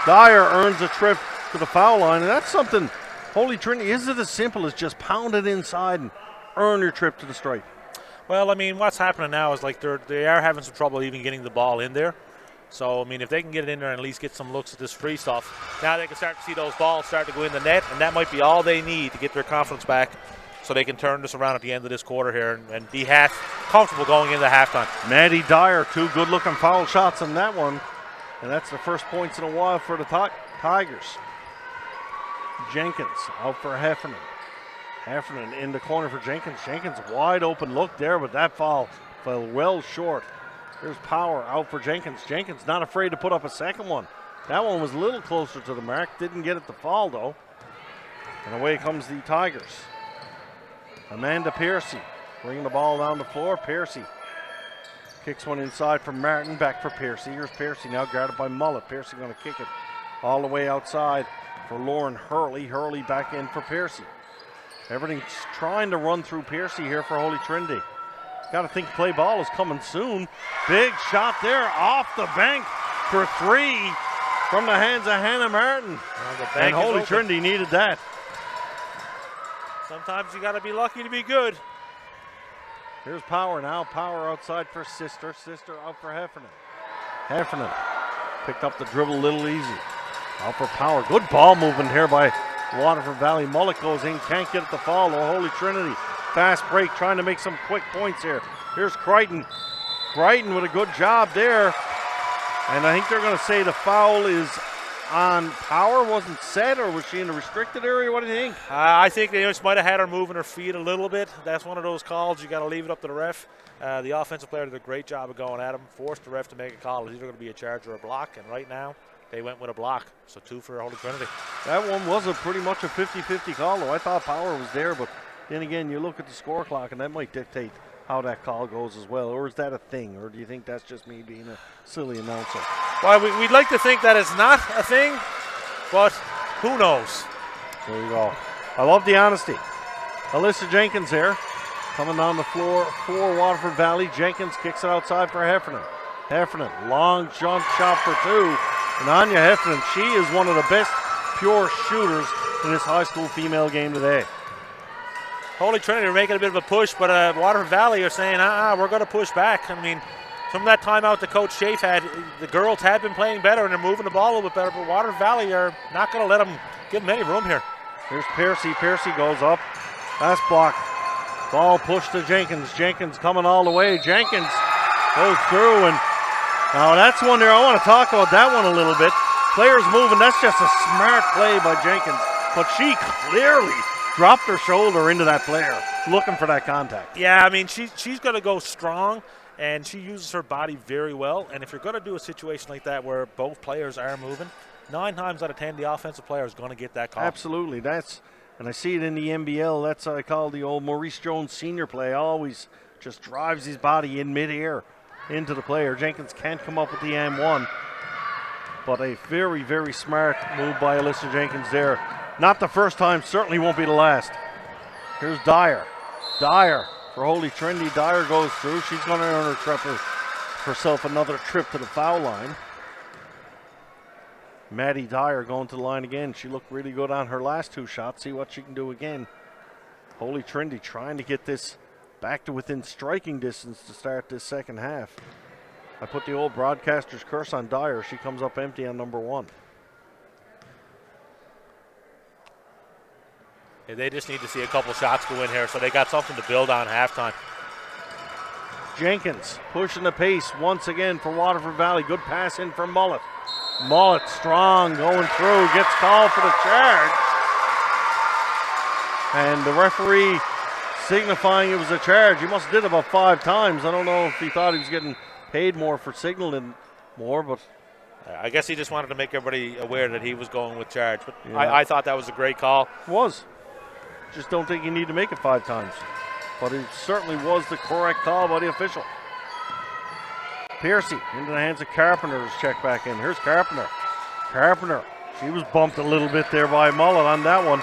Dyer earns a trip to the foul line, and that's something Holy Trinity, is it as simple as just pound it inside and earn your trip to the stripe? Well, I mean, what's happening now is like they are having some trouble even getting the ball in there. So, I mean, if they can get it in there and at least get some looks at this free stuff, now they can start to see those balls start to go in the net, and that might be all they need to get their confidence back so they can turn this around at the end of this quarter here and be half comfortable going into halftime. Maddie Dyer, 2 good-looking foul shots on that one, and that's the first points in a while for the Tigers. Jenkins out for Heffernan. Heffernan in the corner for Jenkins. Jenkins wide open look there, but that foul fell well short. Here's Power out for Jenkins. Jenkins not afraid to put up a second one. That one was a little closer to the mark. Didn't get it to fall, though. And away comes the Tigers. Amanda Piercy bringing the ball down the floor. Piercy kicks one inside for Martin. Back for Piercy. Here's Piercy now guarded by Mullet. Piercy going to kick it all the way outside. for Lauren Hurley. Hurley back in for Piercy. Everything's trying to run through Piercy here for Holy Trinity. Got to think play ball is coming soon. Big shot there off the bank for 3 from the hands of Hannah Martin. And Holy Trinity needed that. Sometimes you got to be lucky to be good. Here's Power now. Power outside for Sister. Sister out for Heffernan. Heffernan picked up the dribble a little easy. Out for Power. Good ball movement here by Waterford Valley. Mullet goes in. Can't get it to follow. Holy Trinity. Fast break trying to make some quick points here. Here's Crichton. Crichton with a good job there. And I think they're going to say the foul is on Power. Wasn't set, or was she in a restricted area? What do you think? I think they just might have had her moving her feet a little bit. That's one of those calls you got to leave it up to the ref. The offensive player did a great job of going at him. Forced the ref to make a call. It's either going to be a charge or a block. And right now, they went with a block. So 2 for Holy Trinity. That one was pretty much a 50-50 call, though. I thought Power was there, but then again, you look at the score clock, and that might dictate how that call goes as well. Or is that a thing? Or do you think that's just me being a silly announcer? Well, we'd like to think that it's not a thing, but who knows? There you go. I love the honesty. Alyssa Jenkins here, coming down the floor for Waterford Valley. Jenkins kicks it outside for Heffernan. Heffernan, long jump shot for 2. And Anya Heffernan, she is one of the best pure shooters in this high school female game today. Holy Trinity are making a bit of a push, but Waterford Valley are saying, we're going to push back. I mean, from that timeout that Coach Schaaf had, the girls had been playing better and they're moving the ball a little bit better, but Waterford Valley are not going to let them give them any room here. Here's Piercy. Piercy goes up. Last block. Ball pushed to Jenkins. Jenkins coming all the way. Jenkins goes through, and now that's one there. I want to talk about that one a little bit. Players moving. That's just a smart play by Jenkins, but she clearly dropped her shoulder into that player, looking for that contact. Yeah, I mean, she's going to go strong, and she uses her body very well. And if you're going to do a situation like that where both players are moving, 9 times out of 10, the offensive player is going to get that call. Absolutely. And I see it in the NBL. That's what I call the old Maurice Jones senior play. Always just drives his body in midair into the player. Jenkins can't come up with the M1, but a very, very smart move by Alyssa Jenkins there. Not the first time, certainly won't be the last. Here's Dyer. Dyer for Holy Trinity. Dyer goes through. She's going to earn herself another trip to the foul line. Maddie Dyer going to the line again. She looked really good on her last 2 shots. See what she can do again. Holy Trinity trying to get this back to within striking distance to start this second half. I put the old broadcaster's curse on Dyer. She comes up empty on number 1. Yeah, they just need to see a couple shots go in here, so they got something to build on halftime. Jenkins pushing the pace once again for Waterford Valley. Good pass in from Mullet. Mullet strong going through, gets called for the charge. And the referee signifying it was a charge. He must have did it about 5 times. I don't know if he thought he was getting paid more for signaling more, but I guess he just wanted to make everybody aware that he was going with charge. But yeah. I thought that was a great call. Was. Just don't think you need to make it 5 times. But it certainly was the correct call by the official. Piercy into the hands of Carpenter's check back in. Here's Carpenter. Carpenter. She was bumped a little bit there by Mullet on that one.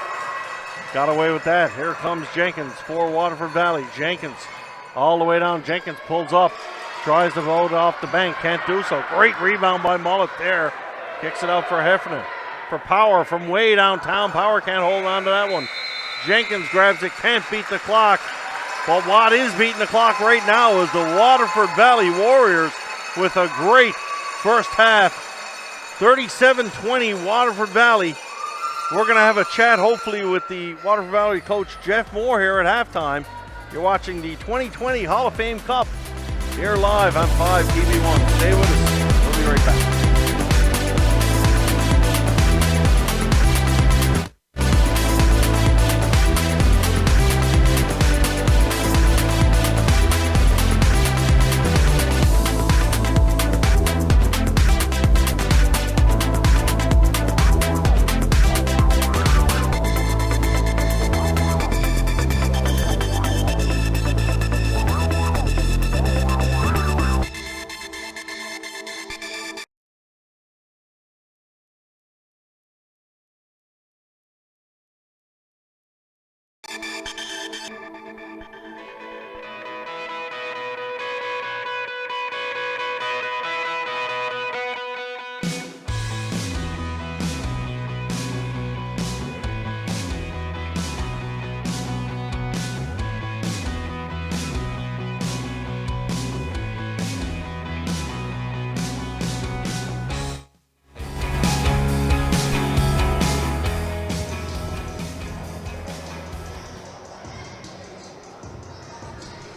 Got away with that. Here comes Jenkins for Waterford Valley. Jenkins all the way down. Jenkins pulls up. Tries to vote off the bank. Can't do so. Great rebound by Mullet there. Kicks it out for Heffernan. For Power from way downtown. Power can't hold on to that one. Jenkins grabs it. Can't beat the clock. But what is beating the clock right now is the Waterford Valley Warriors with a great first half. 37-20 Waterford Valley. We're going to have a chat hopefully with the Waterford Valley coach Jeff Moore here at halftime. You're watching the 2020 Hall of Fame Cup here live on 5 TV1. Stay with us. We'll be right back.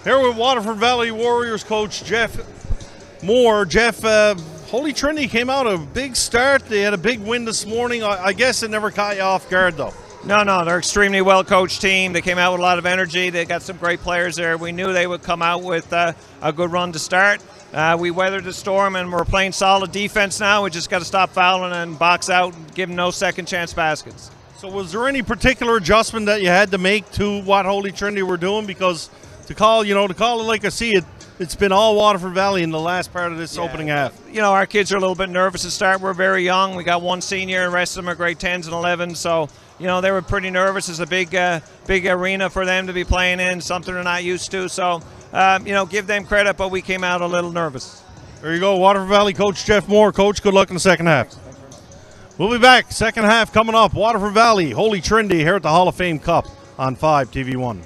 Here with Waterford Valley Warriors coach Jeff Moore. Jeff, Holy Trinity came out a big start. They had a big win this morning. I guess it never caught you off guard, though. No, they're extremely well-coached team. They came out with a lot of energy. They got some great players there. We knew they would come out with a good run to start. We weathered the storm, and we're playing solid defense now. We just got to stop fouling and box out and give them no second-chance baskets. So was there any particular adjustment that you had to make to what Holy Trinity were doing? Because to call it like I see it, it's been all Waterford Valley in the last part of this opening half. Our kids are a little bit nervous to start. We're very young. We got one senior, and the rest of them are grade 10s and 11s. So, they were pretty nervous. It's a big arena for them to be playing in, something they're not used to. So, give them credit, but we came out a little nervous. There you go, Waterford Valley coach Jeff Moore. Coach, good luck in the second half. We'll be back. Second half coming up. Waterford Valley, Holy Trinity here at the Hall of Fame Cup on 5 TV1.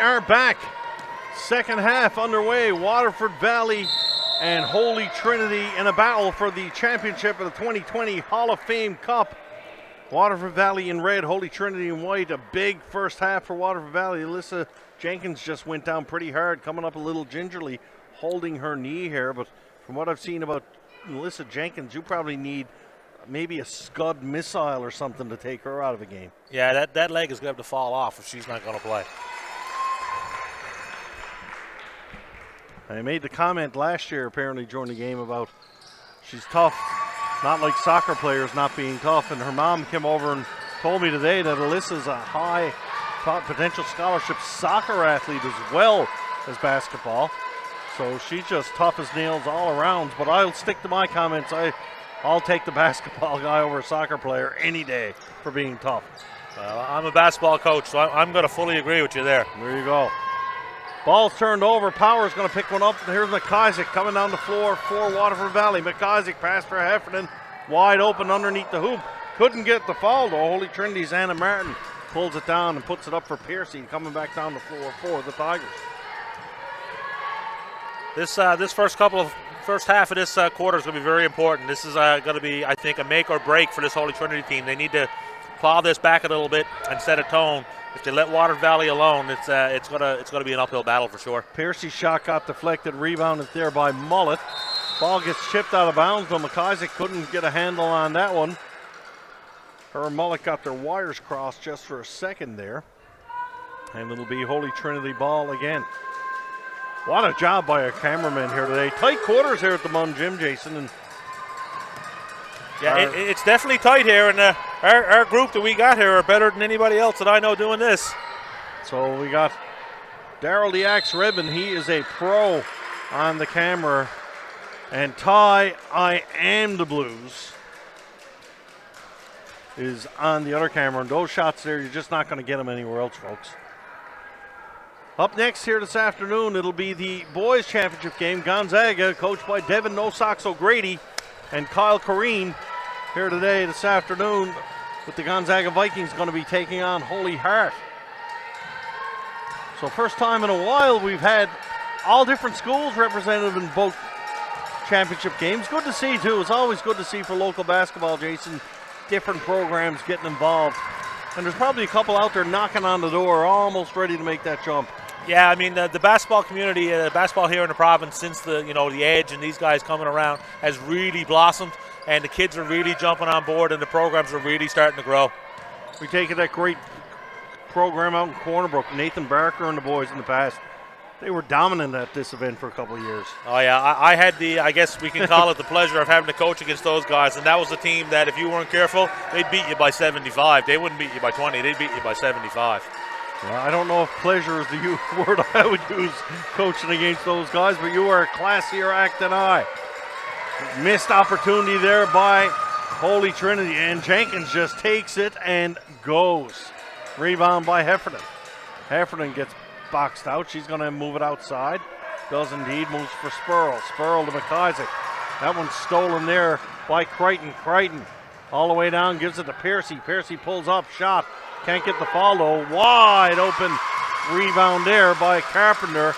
are back. Second half underway. Waterford Valley and Holy Trinity in a battle for the championship of the 2020 Hall of Fame Cup. Waterford Valley in red, Holy Trinity in white. A big first half for Waterford Valley. Alyssa Jenkins just went down pretty hard, coming up a little gingerly, holding her knee here. But from what I've seen about Alyssa Jenkins, you probably need maybe a Scud missile or something to take her out of the game. Yeah, that leg is going to have to fall off if she's not going to play. I made the comment last year, apparently, during the game about she's tough, not like soccer players not being tough. And her mom came over and told me today that Alyssa's a high potential scholarship soccer athlete as well as basketball. So she's just tough as nails all around. But I'll stick to my comments. I'll take the basketball guy over a soccer player any day for being tough. I'm a basketball coach, so I'm going to fully agree with you there. There you go. Ball's turned over. Power's going to pick one up. And here's McIsaac coming down the floor for Waterford Valley. McIsaac pass for Heffernan. Wide open underneath the hoop. Couldn't get the foul, though. Holy Trinity's Anna Martin pulls it down and puts it up for Piercy, coming back down the floor for the Tigers. This first half of this quarter is going to be very important. This is going to be, I think, a make or break for this Holy Trinity team. They need to plow this back a little bit and set a tone. If they let Water Valley alone, it's going to be an uphill battle for sure. Piercy's shot got deflected, rebounded there by Mullet. Ball gets chipped out of bounds, though McIsaac couldn't get a handle on that one. Her and Mullet got their wires crossed just for a second there. And it'll be Holy Trinity ball again. What a job by our cameraman here today. Tight quarters here at the MUN Gym, Jason. And yeah, it's definitely tight here, and our group that we got here are better than anybody else that I know doing this. So we got Daryl the Axe Redmond. He is a pro on the camera. And Ty, I Am the Blues, is on the other camera. And those shots there, you're just not going to get them anywhere else, folks. Up next here this afternoon, it'll be the boys' championship game. Gonzaga, coached by Devin No Socks O'Grady and Kyle Corrine, here today this afternoon, with the Gonzaga Vikings going to be taking on Holy Heart. So first time in a while we've had all different schools represented in both championship games. Good to see, too. It's always good to see for local basketball, Jason, different programs getting involved. And there's probably a couple out there knocking on the door, almost ready to make that jump. Yeah, I mean, the basketball community, basketball here in the province, since the Edge and these guys coming around, has really blossomed, and the kids are really jumping on board, and the programs are really starting to grow. We take that great program out in Corner Brook, Nathan Barker and the boys in the past. They were dominant at this event for a couple of years. Oh, yeah, I had I guess we can call it the pleasure of having to coach against those guys, and that was a team that if you weren't careful, they'd beat you by 75. They wouldn't beat you by 20, they'd beat you by 75. Well, I don't know if pleasure is the word I would use coaching against those guys, but you are a classier act than I. Missed opportunity there by Holy Trinity, and Jenkins just takes it and goes. Rebound by Heffernan. Heffernan gets boxed out. She's going to move it outside. Does indeed. Moves for Spurl. Spurl to McIsaac. That one's stolen there by Crichton. Crichton all the way down, gives it to Piercy. Piercy pulls up, shot. Can't get the foul though. Wide open rebound there by Carpenter.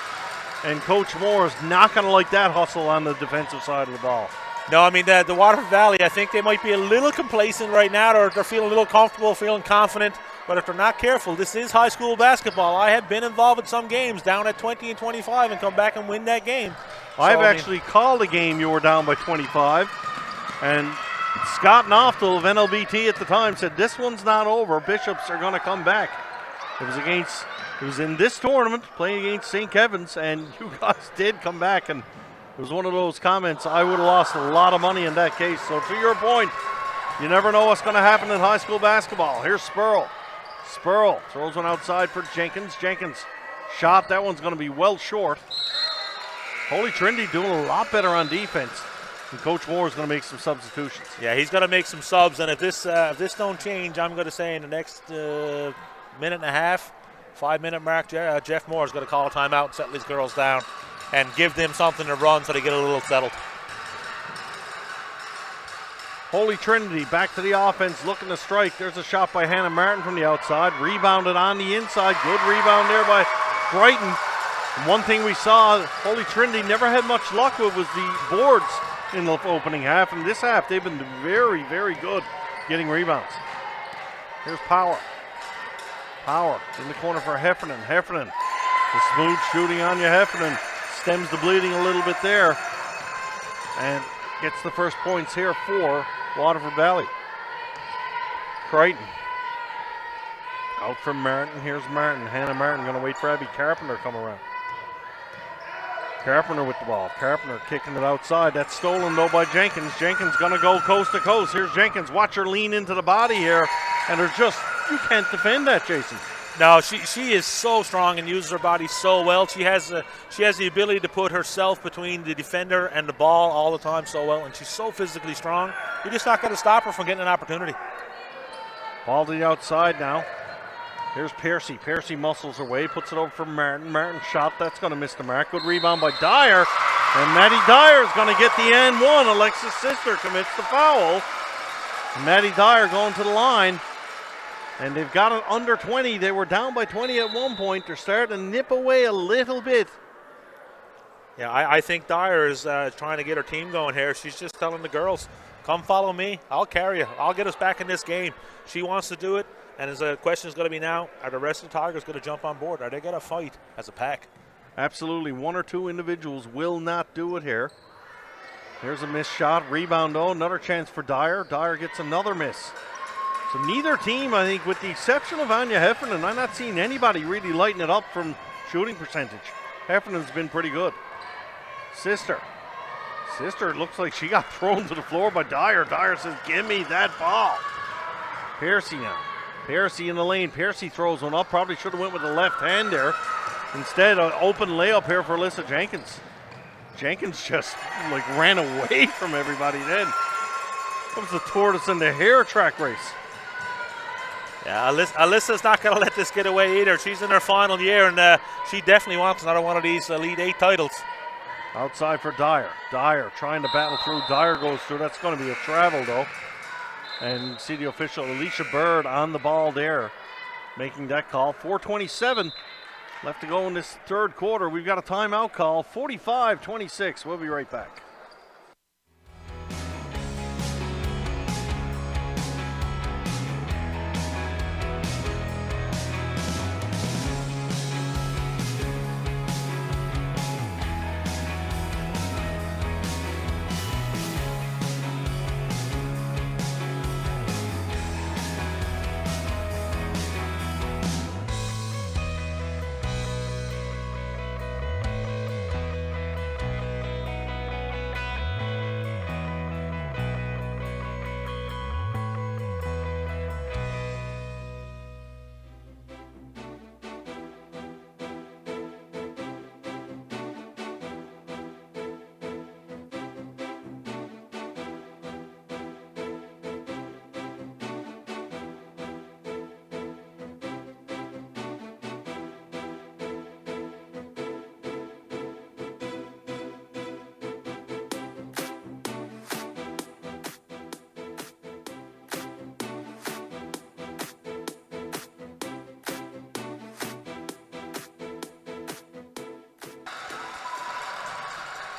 And Coach Moore is not going to like that hustle on the defensive side of the ball. No, I mean, the Waterford Valley, I think they might be a little complacent right now, or they're feeling a little comfortable, feeling confident. But if they're not careful, this is high school basketball. I have been involved in some games down at 20 and 25 and come back and win that game. I've actually called a game you were down by 25. And Scott Knoftel of NLBT at the time said, this one's not over. Bishops are going to come back. It was in this tournament, playing against St. Kevin's, and you guys did come back. And it was one of those comments, I would have lost a lot of money in that case. So to your point, you never know what's going to happen in high school basketball. Here's Spurl. Spurl throws one outside for Jenkins. Jenkins shot. That one's going to be well short. Holy Trinity doing a lot better on defense. And Coach Moore is going to make some substitutions. Yeah, he's going to make some subs. And if this don't change, I'm going to say in the next minute and a half, 5-minute mark, Jeff Moore is going to call a timeout and settle these girls down and give them something to run so they get a little settled. Holy Trinity back to the offense, looking to strike. There's a shot by Hannah Martin from the outside. Rebounded on the inside. Good rebound there by Brighton. And one thing we saw, Holy Trinity never had much luck with was the boards in the opening half. And this half, they've been very, very good getting rebounds. Here's Power. Power in the corner for Heffernan. Heffernan, the smooth shooting on you. Heffernan stems the bleeding a little bit there and gets the first points here for Waterford Valley. Crichton. Out from Martin. Here's Martin. Hannah Martin going to wait for Abby Carpenter to come around. Carpenter with the ball. Carpenter kicking it outside. That's stolen though by Jenkins. Jenkins going to go coast to coast. Here's Jenkins. Watch her lean into the body here. And there's just, you can't defend that, Jason. No, she is so strong and uses her body so well. She has the ability to put herself between the defender and the ball all the time so well, and she's so physically strong. You're just not going to stop her from getting an opportunity. Ball to the outside now. Here's Piercy. Piercy muscles her way, puts it over for Martin. Martin shot, that's going to miss the mark. Good rebound by Dyer, and Maddie Dyer is going to get the and one. Alexis Sister commits the foul. Maddie Dyer going to the line. And they've got it under 20. They were down by 20 at one point. They're starting to nip away a little bit. Yeah, I think Dyer is trying to get her team going here. She's just telling the girls, come follow me. I'll carry you. I'll get us back in this game. She wants to do it. And the question is going to be now, are the rest of the Tigers going to jump on board? Are they going to fight as a pack? Absolutely. One or two individuals will not do it here. Here's a missed shot. Rebound, though. Another chance for Dyer. Dyer gets another miss. So neither team, I think, with the exception of Anya Heffernan, I'm not seeing anybody really lighten it up from shooting percentage. Heffernan's been pretty good. Sister looks like she got thrown to the floor by Dyer. Dyer says, give me that ball. Piercy now. Piercy in the lane. Piercy throws one up. Probably should have went with the left hand there. Instead, an open layup here for Alyssa Jenkins. Jenkins just like ran away from everybody then. That was the tortoise and the hare track race. Yeah, Alyssa's not going to let this get away either. She's in her final year, and she definitely wants another one of these Elite 8 titles. Outside for Dyer. Dyer trying to battle through. Dyer goes through. That's going to be a travel, though. And see the official, Alicia Bird, on the ball there, making that call. 4:27 left to go in this third quarter. We've got a timeout call, 45-26. We'll be right back.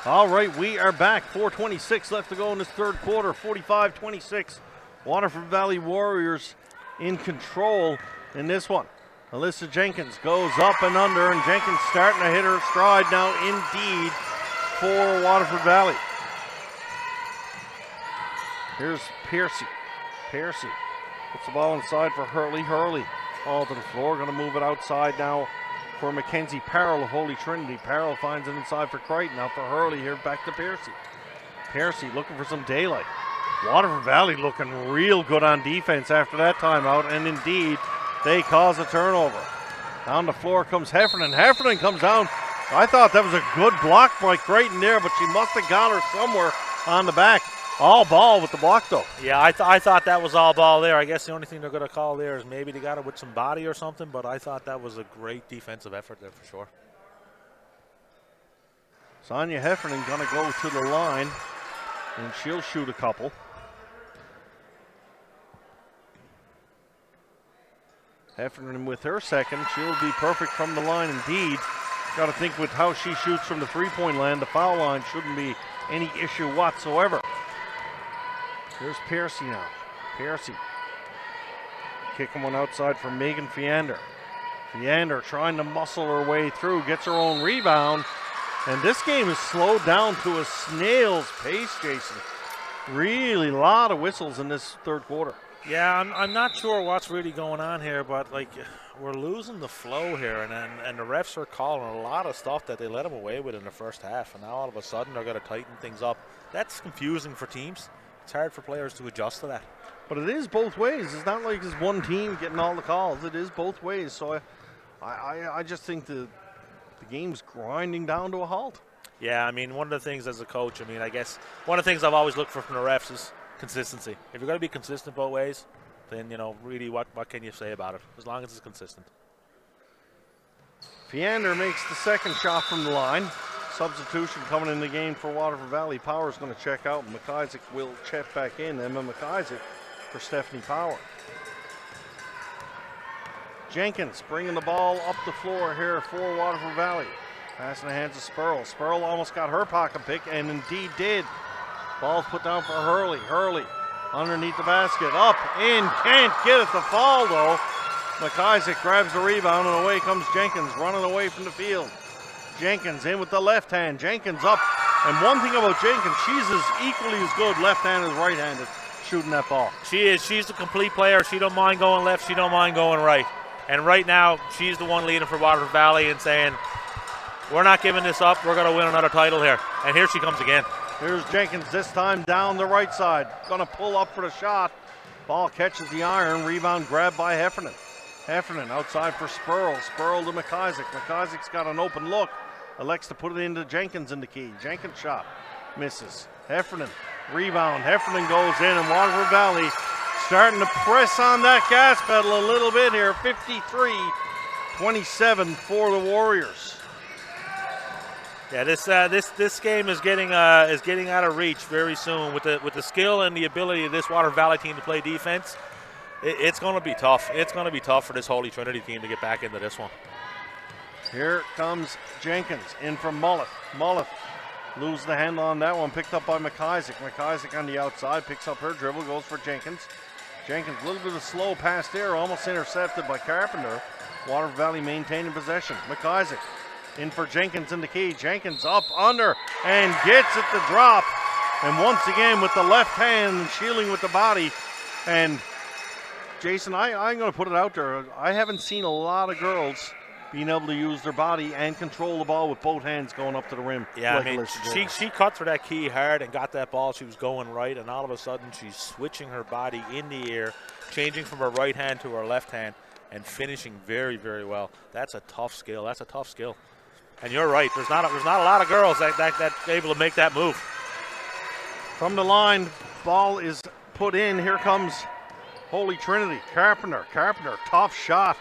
All right, we are back. 4:26 left to go in this third quarter. 45-26. Waterford Valley Warriors in control in this one. Alyssa Jenkins goes up and under, and Jenkins starting to hit her stride now indeed for Waterford Valley. Here's Piercy. Piercy puts the ball inside for Hurley. Hurley ball to the floor. Going to move it outside now for Mackenzie Parrell of Holy Trinity. Parrell finds it inside for Crichton. Now for Hurley here, back to Piercy. Piercy looking for some daylight. Waterford Valley looking real good on defense after that timeout, and indeed, they cause a turnover. Down the floor comes Heffernan. Heffernan comes down. I thought that was a good block by Crichton there, but she must have got her somewhere on the back. All ball with the block, though. Yeah, I thought that was all ball there. I guess the only thing they're going to call there is maybe they got her with some body or something, but I thought that was a great defensive effort there for sure. Sonia Heffernan going to go to the line, and she'll shoot a couple. Heffernan with her second. She'll be perfect from the line indeed. Got to think with how she shoots from the three-point line, the foul line shouldn't be any issue whatsoever. Here's Piercy now. Piercy kicking one outside for Megan Fiander. Fiander trying to muscle her way through, gets her own rebound. And this game is slowed down to a snail's pace, Jason. Really a lot of whistles in this third quarter. Yeah, I'm not sure what's really going on here, but like we're losing the flow here, and the refs are calling a lot of stuff that they let them away with in the first half, and now all of a sudden they're going to tighten things up. That's confusing for teams. It's hard for players to adjust to that. But it is both ways. It's not like it's one team getting all the calls. It is both ways. So I just think the game's grinding down to a halt. Yeah, I mean, one of the things as a coach, I mean, I guess one of the things I've always looked for from the refs is consistency. If you're going to be consistent both ways, then, you know, really what can you say about it, as long as it's consistent. Fiander makes the second shot from the line. Substitution coming in the game for Waterford Valley. Power's going to check out. McIsaac will check back in. Emma McIsaac for Stephanie Power. Jenkins bringing the ball up the floor here for Waterford Valley. Pass in the hands of Spurl. Spurl almost got her pocket pick, and indeed did. Ball's put down for Hurley. Hurley underneath the basket. Up, in, can't get it to fall though. McIsaac grabs the rebound, and away comes Jenkins running away from the field. Jenkins in with the left hand. Jenkins up. And one thing about Jenkins, she's as equally as good left-handed as right-handed shooting that ball. She is. She's the complete player. She don't mind going left. She don't mind going right. And right now, she's the one leading for Waterford Valley and saying, we're not giving this up. We're going to win another title here. And here she comes again. Here's Jenkins this time down the right side. Going to pull up for the shot. Ball catches the iron. Rebound grabbed by Heffernan. Heffernan outside for Spurl. Spurl to McIsaac. McIsaac's got an open look. Elects to put it into Jenkins in the key. Jenkins shot. Misses. Heffernan. Rebound. Heffernan goes in, and Waterford Valley starting to press on that gas pedal a little bit here. 53-27 for the Warriors. Yeah, this game is getting out of reach very soon with the skill and the ability of this Waterford Valley team to play defense. It's going to be tough. It's going to be tough for this Holy Trinity team to get back into this one. Here comes Jenkins in from Mullett. Mullett loses the handle on that one, picked up by McIsaac. McIsaac on the outside, picks up her dribble, goes for Jenkins. Jenkins, a little bit of slow pass there, almost intercepted by Carpenter. Waterford Valley maintaining possession. McIsaac in for Jenkins in the key. Jenkins up, under, and gets it to drop. And once again with the left hand, shielding with the body. And Jason, I'm going to put it out there. I haven't seen a lot of girls being able to use their body and control the ball with both hands going up to the rim. Yeah, like I mean, she cut through that key hard and got that ball. She was going right, and all of a sudden she's switching her body in the air, changing from her right hand to her left hand, and finishing very, very well. That's a tough skill. That's a tough skill. And you're right. There's not a lot of girls that able to make that move. From the line, ball is put in. Here comes Holy Trinity. Carpenter, tough shot.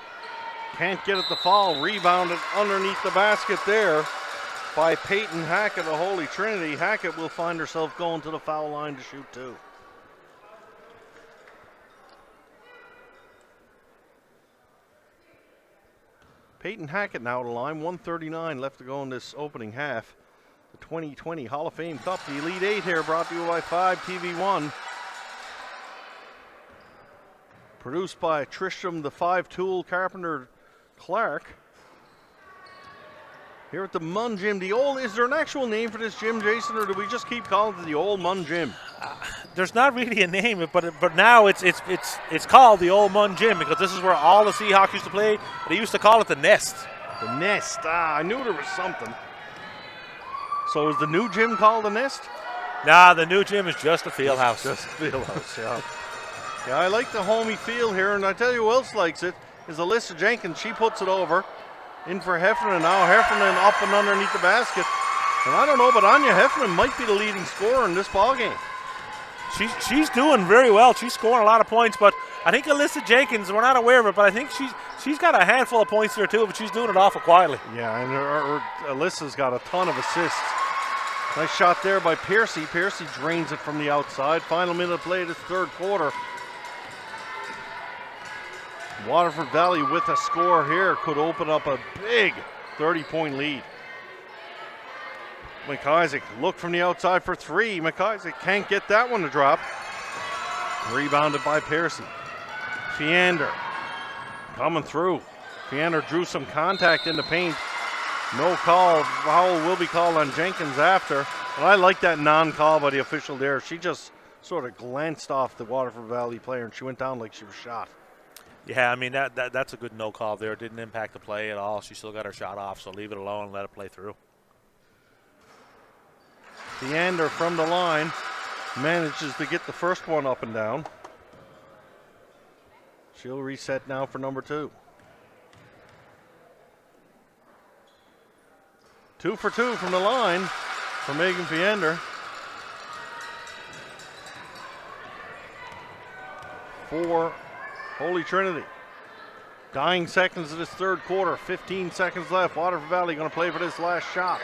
Can't get it to fall. Rebounded underneath the basket there by Peyton Hackett of Holy Trinity. Hackett will find herself going to the foul line to shoot two. Peyton Hackett now to the line. 1:39 left to go in this opening half. The 2020 Hall of Fame Cup, the Elite Eight here, brought to you by 5 TV1. Produced by Tristram the Five Tool Carpenter Clark. Here at the MUN Gym. Is there an actual name for this gym, Jason, or do we just keep calling it the old MUN Gym? There's not really a name, but now it's called the old MUN Gym because this is where all the Seahawks used to play. They used to call it the Nest. The Nest. I knew there was something. So is the new gym called the Nest? Nah, the new gym is just a field house. Just a field house, yeah. Yeah, I like the homey feel here, and I tell you who else likes it is Alyssa Jenkins. She puts it over. In for Heffernan now. Heffernan up and underneath the basket. And I don't know, but Anya Heffernan might be the leading scorer in this ballgame. She's doing very well. She's scoring a lot of points, but I think Alyssa Jenkins, we're not aware of it, but I think she's got a handful of points here too, but she's doing it awful quietly. Yeah, and Alyssa's got a ton of assists. Nice shot there by Piercy. Piercy drains it from the outside. Final minute of play this third quarter. Waterford Valley with a score here could open up a big 30-point lead. McIsaac look from the outside for three. McIsaac can't get that one to drop. Rebounded by Pearson. Feander coming through. Feander drew some contact in the paint. No call. Foul will be called on Jenkins after. But I like that non-call by the official there. She just sort of glanced off the Waterford Valley player and she went down like she was shot. Yeah, I mean, that's a good no call there. It didn't impact the play at all. She still got her shot off, so leave it alone and let it play through. Feander from the line manages to get the first one up and down. She'll reset now for number 2. 2 for 2 from the line for Megan Feander. For Holy Trinity. Dying seconds of this third quarter. 15 seconds left. Waterford Valley going to play for this last shot.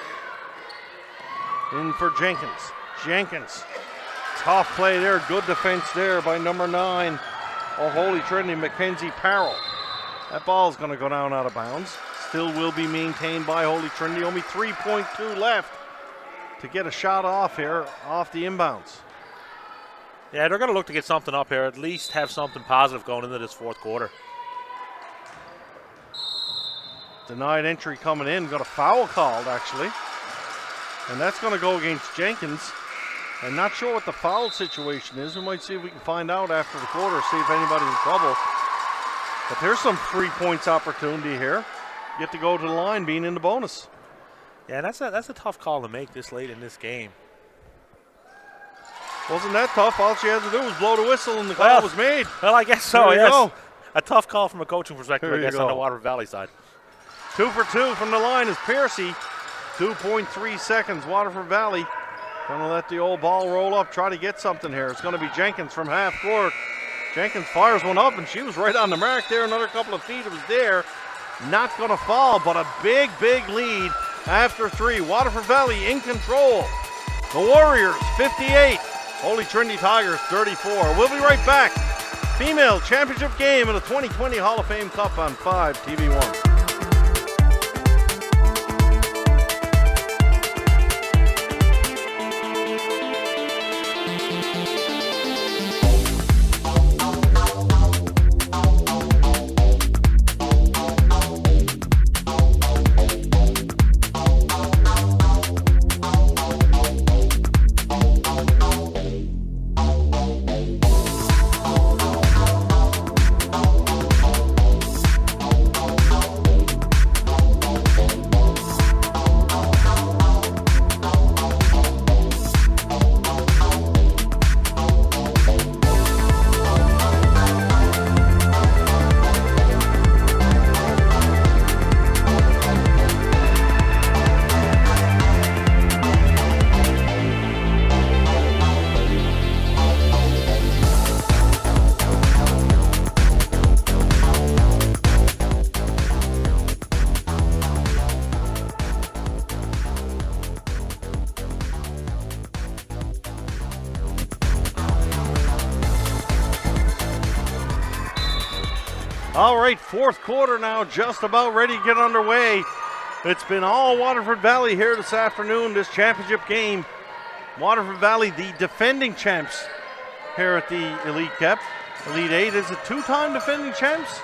In for Jenkins. Jenkins. Tough play there. Good defense there by number 9 of Holy Trinity, Mackenzie Parrell. That ball's going to go down out of bounds. Still will be maintained by Holy Trinity. Only 3.2 left to get a shot off here, off the inbounds. Yeah, they're going to look to get something up here, at least have something positive going into this fourth quarter. Denied entry coming in. Got a foul called, actually. And that's going to go against Jenkins. I'm not sure what the foul situation is. We might see if we can find out after the quarter, see if anybody's in trouble. But there's some 3 points opportunity here. Get to go to the line being in the bonus. Yeah, that's a tough call to make this late in this game. Wasn't that tough? All she had to do was blow the whistle and the call was made. Well, I guess so, there you yes. go. A tough call from a coaching perspective, There I you guess, go. on the Waterford Valley side. 2 for 2 from the line is Piercy. 2.3 seconds. Waterford Valley going to let the old ball roll up, try to get something here. It's going to be Jenkins from half court. Jenkins fires one up, and she was right on the mark there. Another couple of feet. It was there. Not going to fall, but a big, big lead after 3. Waterford Valley in control. The Warriors, 58. Holy Trinity Tigers, 34. We'll be right back. Female championship game of the 2020 Hall of Fame Cup on 5 TV1. All right, fourth quarter now, just about ready to get underway. It's been all Waterford Valley here this afternoon, this championship game. Waterford Valley, the defending champs here at the Elite Cup. Elite 8 is it 2-time defending champs?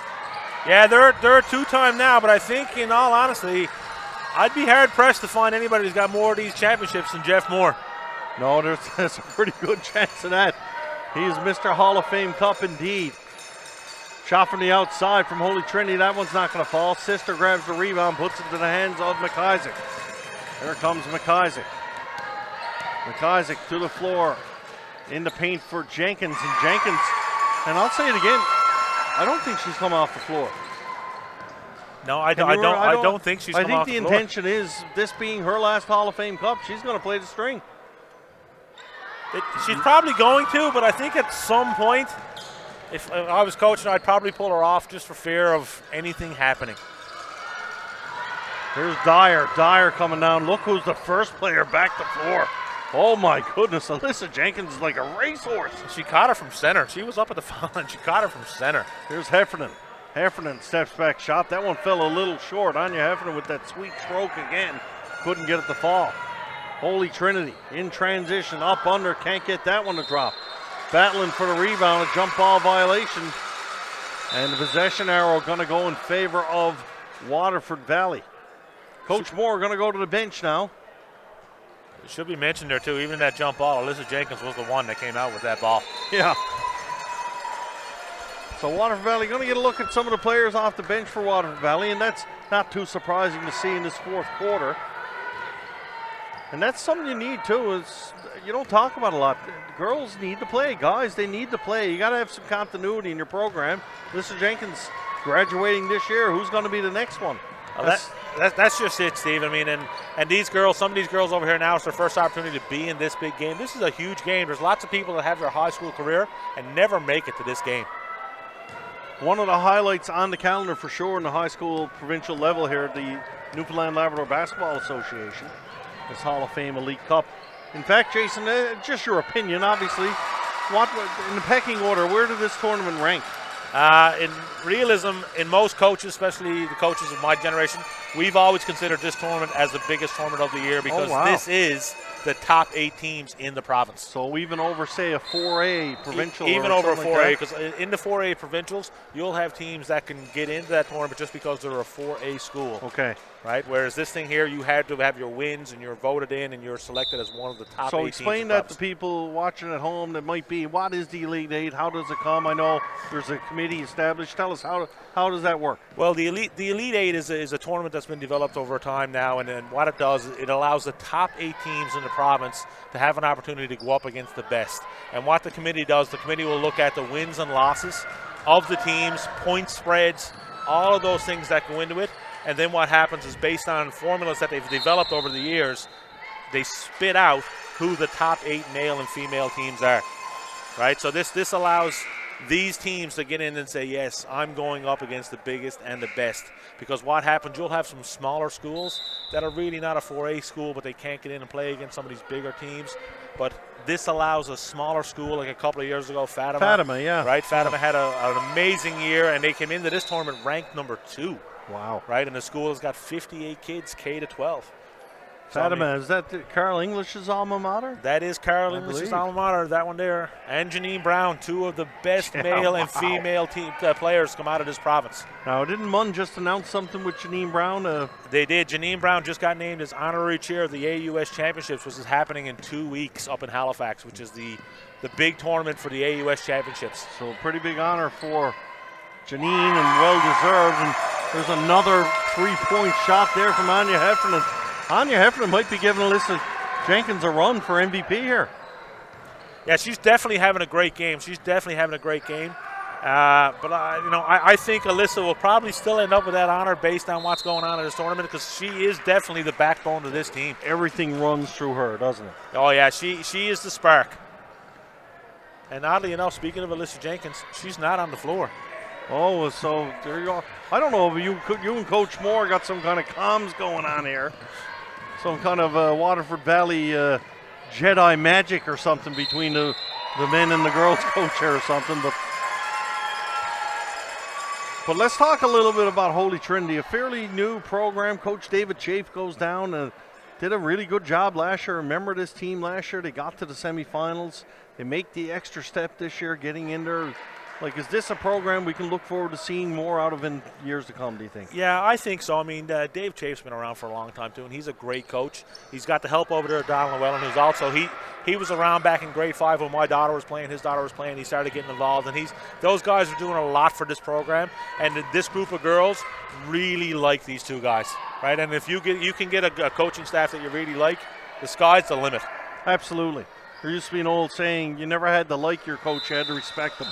Yeah, they're a 2-time now, but I think, in all honesty, I'd be hard-pressed to find anybody who's got more of these championships than Jeff Moore. No, there's a pretty good chance of that. He is Mr. Hall of Fame Cup indeed. Shot from the outside from Holy Trinity. That one's not going to fall. Sister grabs the rebound, puts it to the hands of McIsaac. There comes McIsaac. McIsaac to the floor. In the paint for Jenkins. And Jenkins, and I'll say it again, I don't think she's come off the floor. No, I don't think she's come off the floor. I think the intention is, this being her last Hall of Fame Cup, she's going to play the string. She's probably going to, but I think at some point, if I was coaching, I'd probably pull her off just for fear of anything happening. Here's Dyer. Dyer coming down. Look who's the first player back to floor. Oh my goodness, Alyssa Jenkins is like a racehorse. She caught her from center. She was up at the foul and she caught her from center. Here's Heffernan. Heffernan steps back shot. That one fell a little short. Anya Heffernan with that sweet stroke again. Couldn't get it to fall. Holy Trinity in transition, up under, can't get that one to drop. Battling for the rebound, a jump ball violation. And the possession arrow going to go in favor of Waterford Valley. Coach Moore going to go to the bench now. It should be mentioned there too, even that jump ball, Alyssa Jenkins was the one that came out with that ball. Yeah. So Waterford Valley going to get a look at some of the players off the bench for Waterford Valley, and that's not too surprising to see in this fourth quarter. And that's something you need too, is you don't talk about a lot. Girls need to play, guys, they need to play. You got to have some continuity in your program. Alyssa Jenkins graduating this year. Who's going to be the next one? That's just it, Steve. I mean, and these girls, some of these girls over here now, it's their first opportunity to be in this big game. This is a huge game. There's lots of people that have their high school career and never make it to this game. One of the highlights on the calendar for sure in the high school provincial level here at the Newfoundland Labrador Basketball Association, this Hall of Fame Elite Cup. In fact, Jason, just your opinion, obviously, what in the pecking order, where did this tournament rank? In realism, in most coaches, especially the coaches of my generation, we've always considered this tournament as the biggest tournament of the year because this is the top 8 teams in the province. So even over, say, a 4A provincial, even over a 4A, because in the 4A provincials, you'll have teams that can get into that tournament just because they're a 4A school. Okay. Right? Whereas this thing here, you had to have your wins and you're voted in and you're selected as one of the top 8 teams. So explain that to people watching at home that might be, what is the Elite 8? How does it come? I know there's a committee established. Tell us, how does that work? Well, the Elite 8 is a tournament that's been developed over time now, and what it does, it allows the top 8 teams in the province to have an opportunity to go up against the best. And what the committee does, the committee will look at the wins and losses of the teams, point spreads, all of those things that go into it. And then what happens is, based on formulas that they've developed over the years, they spit out who the top 8 male and female teams are. Right? So this allows these teams to get in and say, yes, I'm going up against the biggest and the best. Because what happens, you'll have some smaller schools that are really not a 4A school, but they can't get in and play against some of these bigger teams. But this allows a smaller school, like a couple of years ago, Fatima. Fatima, yeah. Right? Fatima had an amazing year, and they came into this tournament ranked number 2. Wow. Right? And the school has got 58 kids, K to 12. Fatima, is that Carl English's alma mater? That is Carl English's alma mater, that one there. And Janine Brown, 2 of the best male and female team players come out of this province. Now, didn't MUN just announce something with Janine Brown? They did. Janine Brown just got named as honorary chair of the AUS Championships, which is happening in 2 weeks up in Halifax, which is the big tournament for the AUS Championships. So pretty big honor for Janine and well-deserved. And there's another 3-point shot there from Anya Heffernan. Anya Heffernan might be giving Alyssa Jenkins a run for MVP here. Yeah, she's definitely having a great game. But I think Alyssa will probably still end up with that honor based on what's going on in this tournament, because she is definitely the backbone of this team. Everything runs through her, doesn't it? Oh, yeah, she is the spark. And oddly enough, speaking of Alyssa Jenkins, she's not on the floor. Oh, so there you go. I don't know if you and Coach Moore got some kind of comms going on here. Some kind of Waterford Valley Jedi magic or something between the men and the girls coach here or something. But let's talk a little bit about Holy Trinity, a fairly new program. Coach David Chafe goes down and did a really good job last year. Remember this team last year? They got to the semifinals. They make the extra step this year, getting in there. Like, is this a program we can look forward to seeing more out of in years to come, do you think? Yeah, I think so. I mean, Dave Chafe's been around for a long time, too, and he's a great coach. He's got the help over there at Donald Llewellyn, who's also, he was around back in grade 5 when my daughter was playing, his daughter was playing. He started getting involved, and those guys are doing a lot for this program, and this group of girls really like these 2 guys, right? And if you can get a coaching staff that you really like, the sky's the limit. Absolutely. There used to be an old saying, you never had to like your coach, you had to respect them.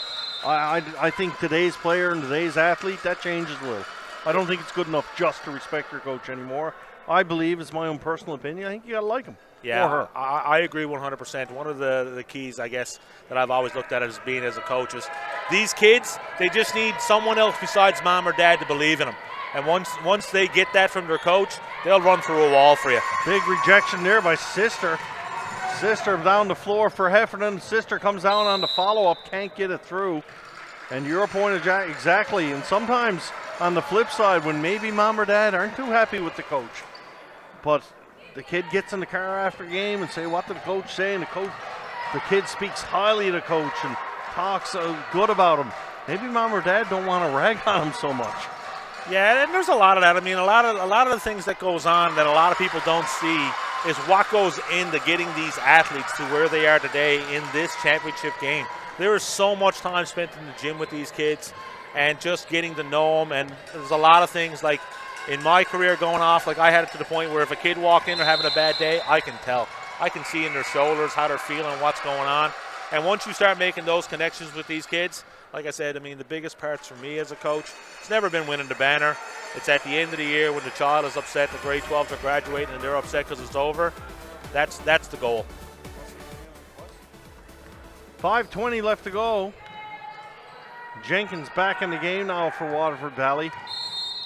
I think today's player and today's athlete, that changes a little. I don't think it's good enough just to respect your coach anymore. I believe, it's my own personal opinion, I think you got to like him. Yeah, or her. I agree 100%. One of the keys, I guess, that I've always looked at as being as a coach is these kids, they just need someone else besides mom or dad to believe in them. And once they get that from their coach, they'll run through a wall for you. Big rejection there by Sister. Sister down the floor for Heffernan. Sister comes down on the follow-up, can't get it through. And your point exactly. And sometimes on the flip side, when maybe mom or dad aren't too happy with the coach, but the kid gets in the car after game and say, what did the coach say? And the kid speaks highly of the coach and talks good about him. Maybe mom or dad don't want to rag on him so much. Yeah, and there's a lot of that. I mean, a lot of the things that goes on that a lot of people don't see is what goes into getting these athletes to where they are today in this championship game. There is so much time spent in the gym with these kids and just getting to know them. And there's a lot of things like in my career going off, like I had it to the point where if a kid walked in or having a bad day, I can tell. I can see in their shoulders how they're feeling, what's going on. And once you start making those connections with these kids, like I said, I mean, the biggest parts for me as a coach, it's never been winning the banner. It's at the end of the year when the child is upset, the grade 12s are graduating and they're upset because it's over. That's the goal. 5:20 left to go. Jenkins back in the game now for Waterford Valley.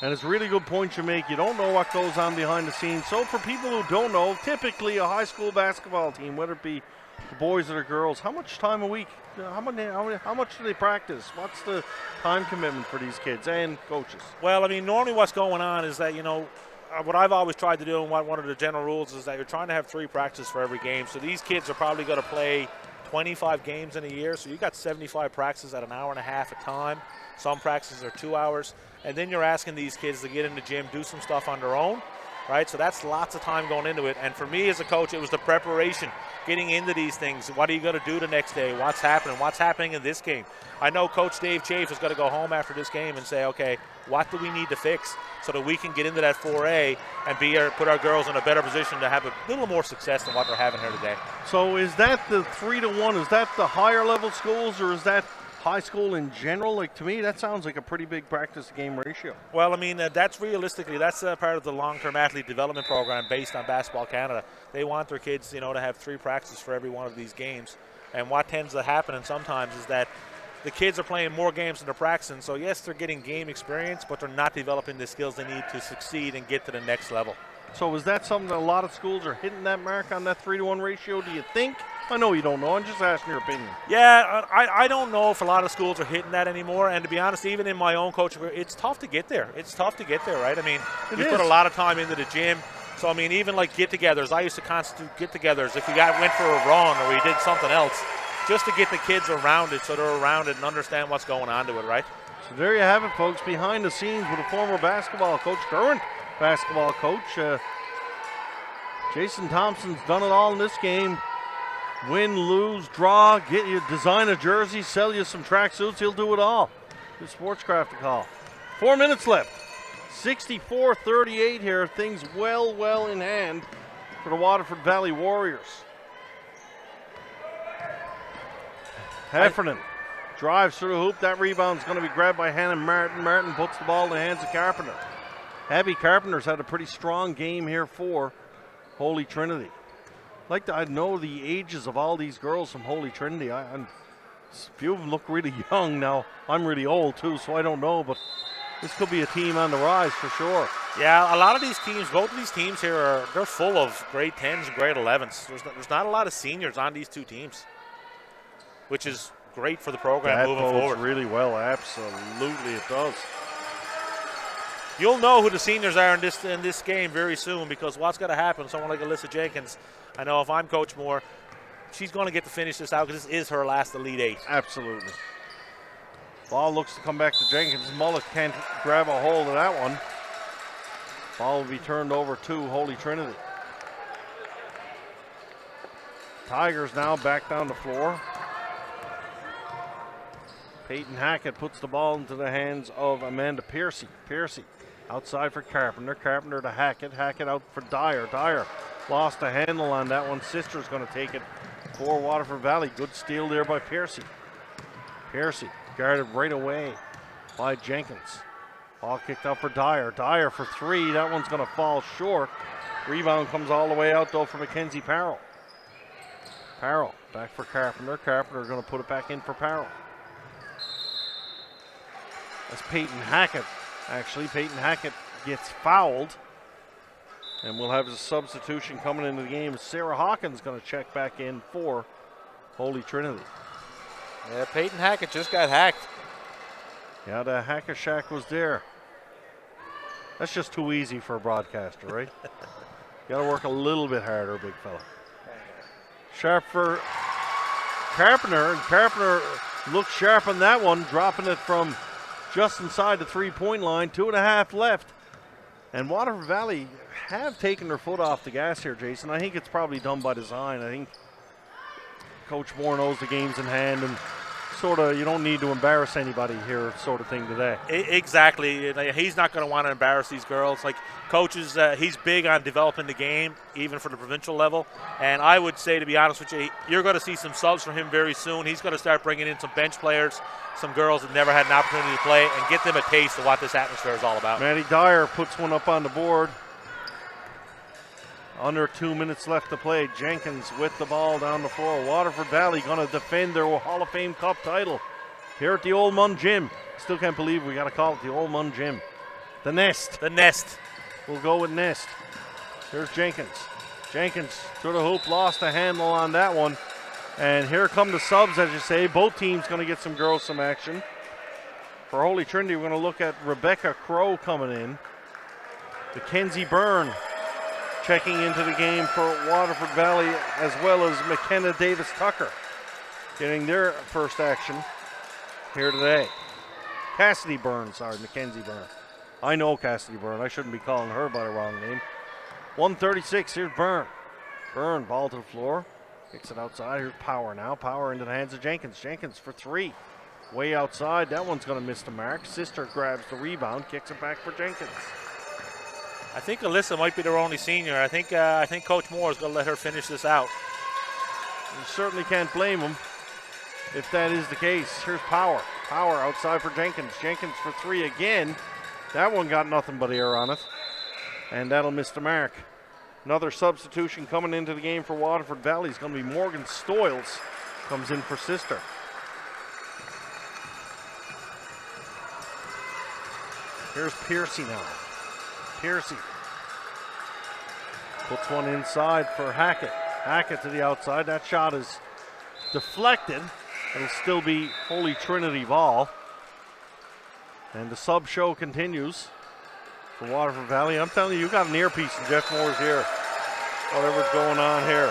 And it's a really good point you make. You don't know what goes on behind the scenes. So for people who don't know, typically a high school basketball team, whether it be the boys or the girls, how much time a week, how much do they practice? What's the time commitment for these kids and coaches? Well, I mean, normally what's going on is that, what I've always tried to do and what one of the general rules is that you're trying to have 3 practices for every game. So these kids are probably going to play 25 games in a year. So you got 75 practices at an hour and a half a time. Some practices are 2 hours. And then you're asking these kids to get in the gym, do some stuff on their own, right? So that's lots of time going into it. And for me as a coach, it was the preparation, getting into these things. What are you going to do the next day? What's happening in this game? I know Coach Dave Chafe is going to go home after this game and say, okay, what do we need to fix so that we can get into that 4A and put our girls in a better position to have a little more success than what they're having here today. So is that the 3-to-1? Is that the higher level schools or is that high school in general? Like, to me, that sounds like a pretty big practice game ratio. Well, I mean, that's part of the long-term athlete development program based on Basketball Canada. They want their kids, to have 3 practices for every one of these games. And what tends to happen and sometimes is that the kids are playing more games than they're practicing. So, yes, they're getting game experience, but they're not developing the skills they need to succeed and get to the next level. So is that something that a lot of schools are hitting that mark on that 3-to-1 ratio, do you think? I know you don't know. I'm just asking your opinion. Yeah, I don't know if a lot of schools are hitting that anymore. And to be honest, even in my own coaching career, it's tough to get there. Right? I mean, you put a lot of time into the gym. So, I mean, even like get-togethers, I used to constitute get-togethers if we went for a run or we did something else, just to get the kids around it so they're around it and understand what's going on to it, right? So there you have it, folks, behind the scenes with a former basketball coach, current basketball coach. Jason Thompson's done it all in this game. Win, lose, draw, get you, design a jersey, sell you some tracksuits. He'll do it all. Good Sportscraft to call. 4 minutes left. 64-38 here. Things well in hand for the Waterford Valley Warriors. Heffernan drives through the hoop. That rebound's going to be grabbed by Hannah Martin. Martin puts the ball in the hands of Carpenter. Abby Carpenter's had a pretty strong game here for Holy Trinity. I know the ages of all these girls from Holy Trinity. A few of them look really young now. I'm really old too, so I don't know, but this could be a team on the rise for sure. Yeah, a lot of these teams, both of these teams here, they're full of grade 10s and grade 11s. There's not a lot of seniors on these 2 teams, which is great for the program moving forward. Really well, absolutely it does. You'll know who the seniors are in this game very soon, because what's going to happen, someone like Alyssa Jenkins, I know if I'm Coach Moore, she's going to get to finish this out because this is her last Elite 8. Absolutely. Ball looks to come back to Jenkins. Mullet can't grab a hold of that one. Ball will be turned over to Holy Trinity. Tigers now back down the floor. Peyton Hackett puts the ball into the hands of Amanda Piercy. Piercy outside for Carpenter. Carpenter to Hackett. Hackett out for Dyer. Dyer lost a handle on that one. Sister's going to take it for Waterford Valley. Good steal there by Piercy. Piercy guarded right away by Jenkins. Ball kicked out for Dyer. Dyer for 3. That one's going to fall short. Rebound comes all the way out though for Mackenzie Parrow. Parrow back for Carpenter. Carpenter going to put it back in for Parrow. That's Peyton Hackett. Actually, Peyton Hackett gets fouled. And we'll have a substitution coming into the game. Sarah Hawkins going to check back in for Holy Trinity. Yeah, Peyton Hackett just got hacked. Yeah, the Hacker Shack was there. That's just too easy for a broadcaster, right? You got to work a little bit harder, big fella. Sharp for Carpenter, and Carpenter looked sharp on that one, dropping it from just inside the three-point line. 2.5 left. And Waterford Valley have taken their foot off the gas here, Jason. I think it's probably done by design. I think Coach Moore knows the game's in hand, and sort of you don't need to embarrass anybody here sort of thing today. Exactly. He's not going to want to embarrass these girls. Like coaches, he's big on developing the game, even for the provincial level. And I would say, to be honest with you, you're going to see some subs from him very soon. He's going to start bringing in some bench players, some girls that never had an opportunity to play, and get them a taste of what this atmosphere is all about. Maddie Dyer puts one up on the board. Under 2 minutes left to play. Jenkins with the ball down the floor. Waterford Valley going to defend their Hall of Fame Cup title here at the Old MUN Gym. Still can't believe we got to call it the Old MUN Gym. The Nest. The Nest. We'll go with Nest. Here's Jenkins. Jenkins to the hoop, lost a handle on that one. And here come the subs, as you say. Both teams going to get some girls some action. For Holy Trinity, we're going to look at Rebecca Crow coming in. Mackenzie Byrne checking into the game for Waterford Valley, as well as McKenna Davis-Tucker getting their first action here today. Mackenzie Byrne. I know Cassidy Byrne. I shouldn't be calling her by the wrong name. 136, here's Byrne. Byrne, ball to the floor. Kicks it outside. Here's Power now. Power into the hands of Jenkins. Jenkins for three. Way outside. That one's going to miss the mark. Sister grabs the rebound, kicks it back for Jenkins. I think Alyssa might be their only senior. I think Coach Moore is going to let her finish this out. You certainly can't blame him if that is the case. Here's Power. Power outside for Jenkins. Jenkins for three again. That one got nothing but air on it, and that'll miss the mark. Another substitution coming into the game for Waterford Valley is going to be Morgan Stoyles. Comes in for Sister. Here's Piercy now. Piercy puts one inside for Hackett. Hackett to the outside. That shot is deflected. It'll still be Holy Trinity ball. And the sub show continues for Waterford Valley. I'm telling you, got an earpiece and Jeff Moore's here. Whatever's going on here.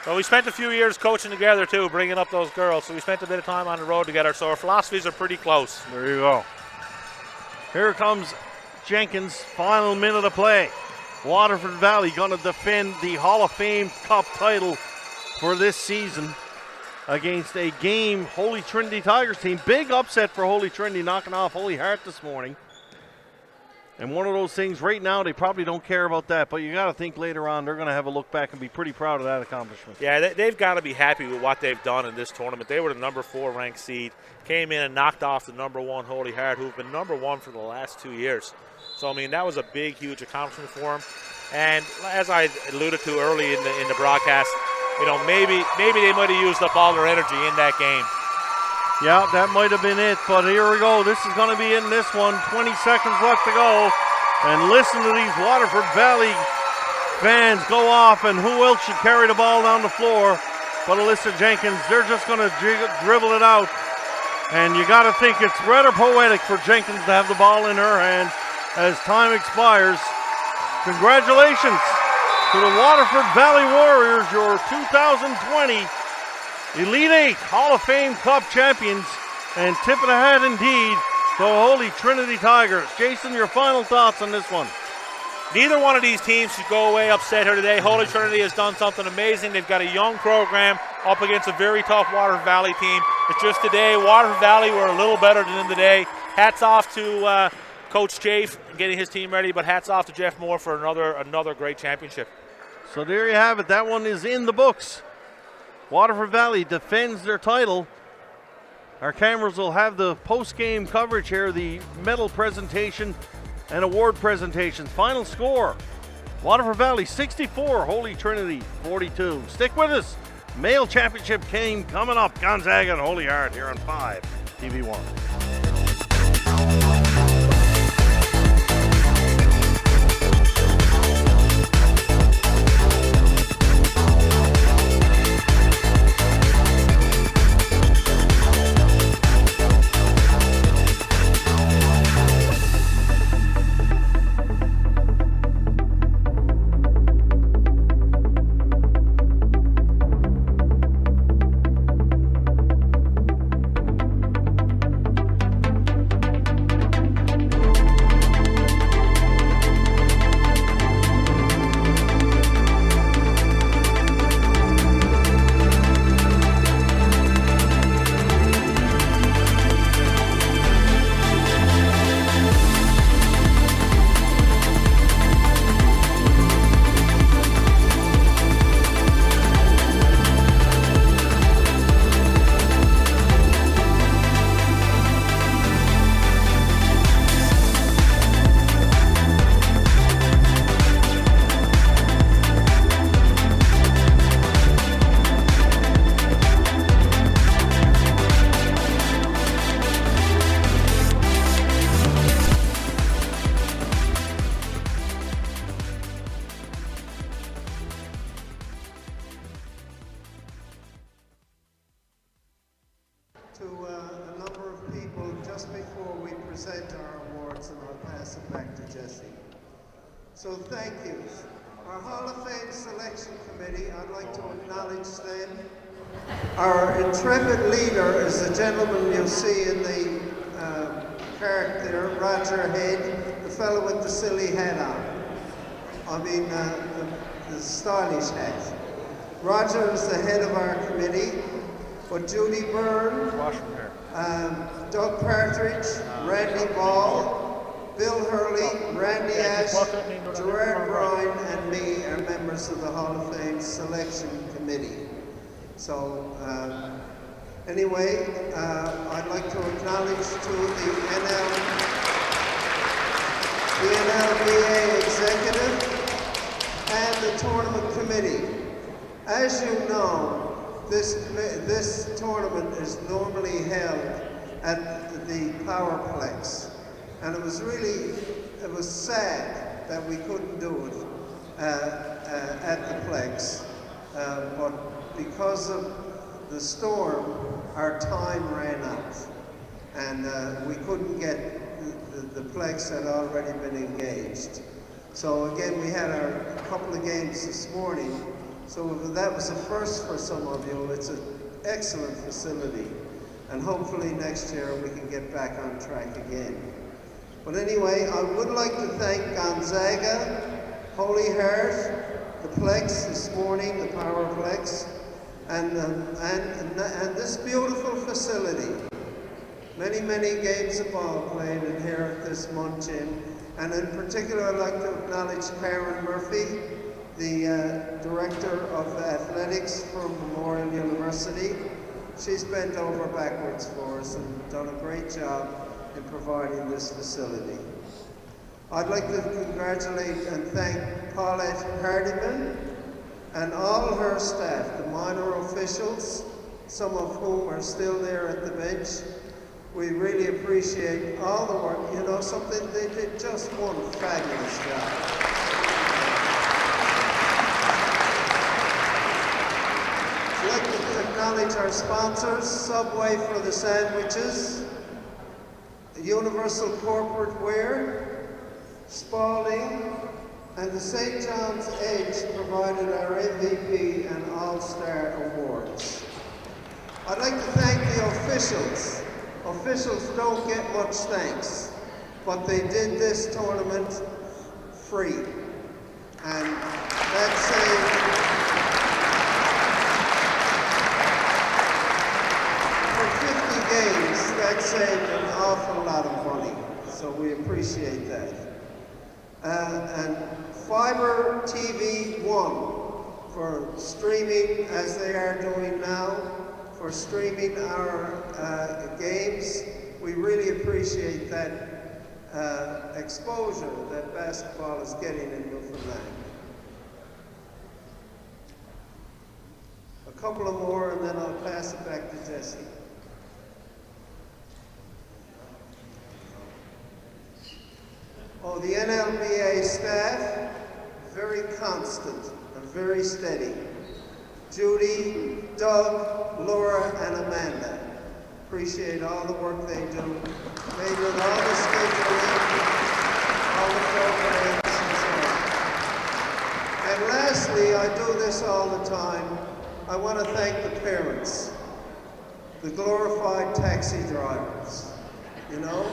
Well, we spent a few years coaching together too, bringing up those girls. So we spent a bit of time on the road together. So our philosophies are pretty close. There you go. Here comes Jenkins, final minute of play. Waterford Valley going to defend the Hall of Fame Cup title for this season against a game Holy Trinity Tigers team. Big upset for Holy Trinity, knocking off Holy Heart this morning. And one of those things right now, they probably don't care about that, but you got to think later on they're going to have a look back and be pretty proud of that accomplishment. Yeah, they've got to be happy with what they've done in this tournament. They were the number 4 ranked seed, came in and knocked off the number 1 Holy Heart, who've been number 1 for the last 2 years. So, I mean, that was a big, huge accomplishment for them. And as I alluded to early in the broadcast, you know, maybe they might have used up all their energy in that game. Yeah, that might have been it, but here we go. This is going to be in this one. 20 seconds left to go. And listen to these Waterford Valley fans go off, and who else should carry the ball down the floor but Alyssa Jenkins. They're just going to dribble it out. And you got to think it's rather poetic for Jenkins to have the ball in her hands as time expires. Congratulations to the Waterford Valley Warriors, your 2020 Elite 8 Hall of Fame Cup champions, and tip of the hat indeed to the Holy Trinity Tigers. Jason, your final thoughts on this one? Neither one of these teams should go away upset here today. Holy Trinity has done something amazing. They've got a young program up against a very tough Waterford Valley team. It's just today, Waterford Valley were a little better than them today. Hats off to Coach Chafe getting his team ready, but hats off to Jeff Moore for another great championship. So there you have it. That one is in the books. Waterford Valley defends their title. Our cameras will have the post-game coverage here, the medal presentation and award presentations. Final score, Waterford Valley 64, Holy Trinity 42. Stick with us. Male championship game coming up. Gonzaga and Holy Heart here on 5 TV1. So thank you. Our Hall of Fame Selection Committee, I'd like to acknowledge them. Our intrepid leader is the gentleman you'll see in the cart there, Roger Head, the fellow with the silly hat on. I mean, the stylish hat. Roger is the head of our committee, but Judy Byrne, Doug Partridge, Randy Ball, Bill Hurley, Randy Ash, Gerard Bryan, and me are members of the Hall of Fame Selection Committee. So, anyway, I'd like to acknowledge to the NLBA executive and the tournament committee. As you know, this tournament is normally held at the Powerplex, and it was sad that we couldn't do it at the Plex, but because of the storm, our time ran out, and we couldn't get the Plex had already been engaged. So again, we had a couple of games this morning. So that was a first for some of you. It's an excellent facility, and hopefully next year we can get back on track again. But anyway, I would like to thank Gonzaga, Holy Heart, the Plex this morning, the Powerplex, and this beautiful facility. Many, many games of ball played in here at this MUN Gym, and in particular I'd like to acknowledge Karen Murphy, the Director of Athletics from Memorial University. She's bent over backwards for us and done a great job in providing this facility. I'd like to congratulate and thank Paulette Hardiman and all her staff, the minor officials, some of whom are still there at the bench. We really appreciate all the work. You know something, they did just one fabulous job. I'd like to acknowledge our sponsors, Subway for the sandwiches, Universal Corporate Wear, Spalding, and the St. John's Edge provided our MVP and All-Star Awards. I'd like to thank the officials. Officials don't get much thanks, but they did this tournament free. And that saved, games, that saved an awful lot of money, so we appreciate that. And Fiber TV 1 for streaming, as they are doing now, for streaming our games. We really appreciate that exposure that basketball is getting in Newfoundland. A couple of more and then I'll pass it back to Jesse. Oh, the NLBA staff, very constant and very steady. Judy, Doug, Laura, and Amanda. Appreciate all the work they do. They did all the scheduling, all the programs, and so on. And lastly, I do this all the time, I want to thank the parents, the glorified taxi drivers, you know?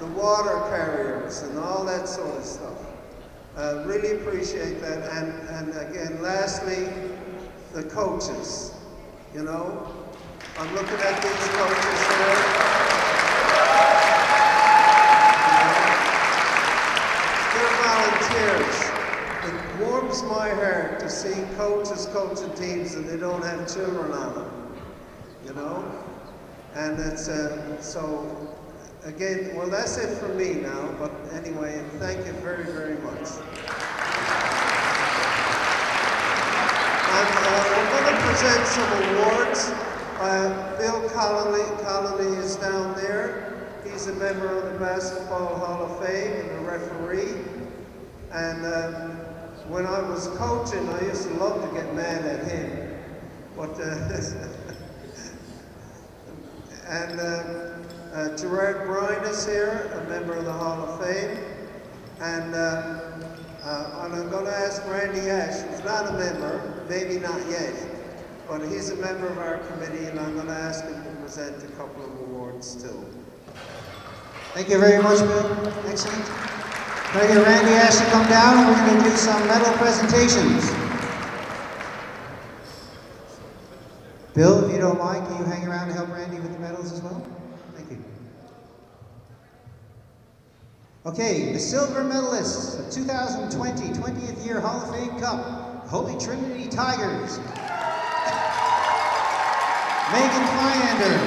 The water carriers and all that sort of stuff. Really appreciate that. And again, lastly, the coaches. You know, I'm looking at these coaches here. They're volunteers. It warms my heart to see coaches coaching teams and they don't have children on them. You know, and it's so. Again, well, that's it for me now, but anyway, thank you very, very much. We're going to present some awards. Bill Connolly is down there. He's a member of the Basketball Hall of Fame and a referee. And when I was coaching, I used to love to get mad at him. But, Gerard Bryan is here, a member of the Hall of Fame, and And I'm going to ask Randy Ash, who's not a member, maybe not yet, but he's a member of our committee, and I'm going to ask him to present a couple of awards too. Thank you very much, Bill. Excellent. Can I get Randy Ash to come down, and we're going to do some medal presentations. Bill, if you don't mind, can you hang around and help Randy with the medals as well? Thank you. Okay, the silver medalists of 2020 20th Year Hall of Fame Cup, Holy Trinity Tigers. Megan Flyander,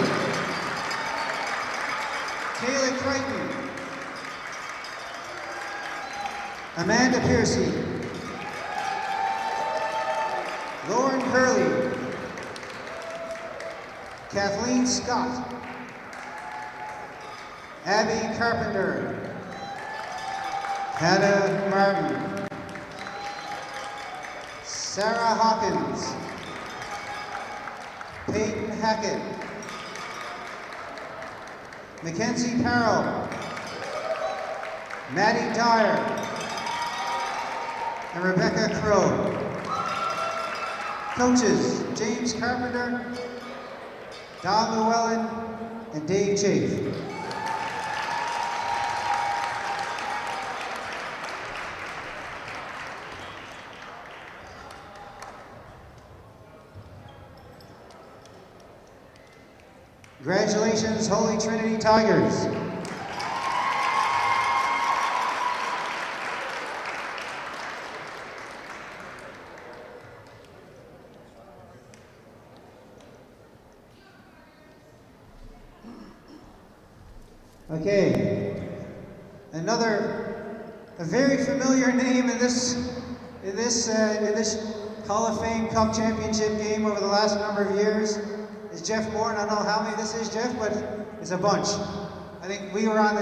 Kayla Crichton, Amanda Piercy, Lauren Hurley, Kathleen Scott, Abby Carpenter, Hannah Martin, Sarah Hawkins, Peyton Hackett, Mackenzie Parrow, Maddie Dyer, and Rebecca Crow. Coaches, James Carpenter, Don Llewellyn, and Dave Chafe. Congratulations, Holy Trinity Tigers. Okay, a very familiar name in this Hall of Fame Cup Championship game over the last number of years is Jeff Moore, and I don't know how many this is, Jeff, but it's a bunch. I think we were on the,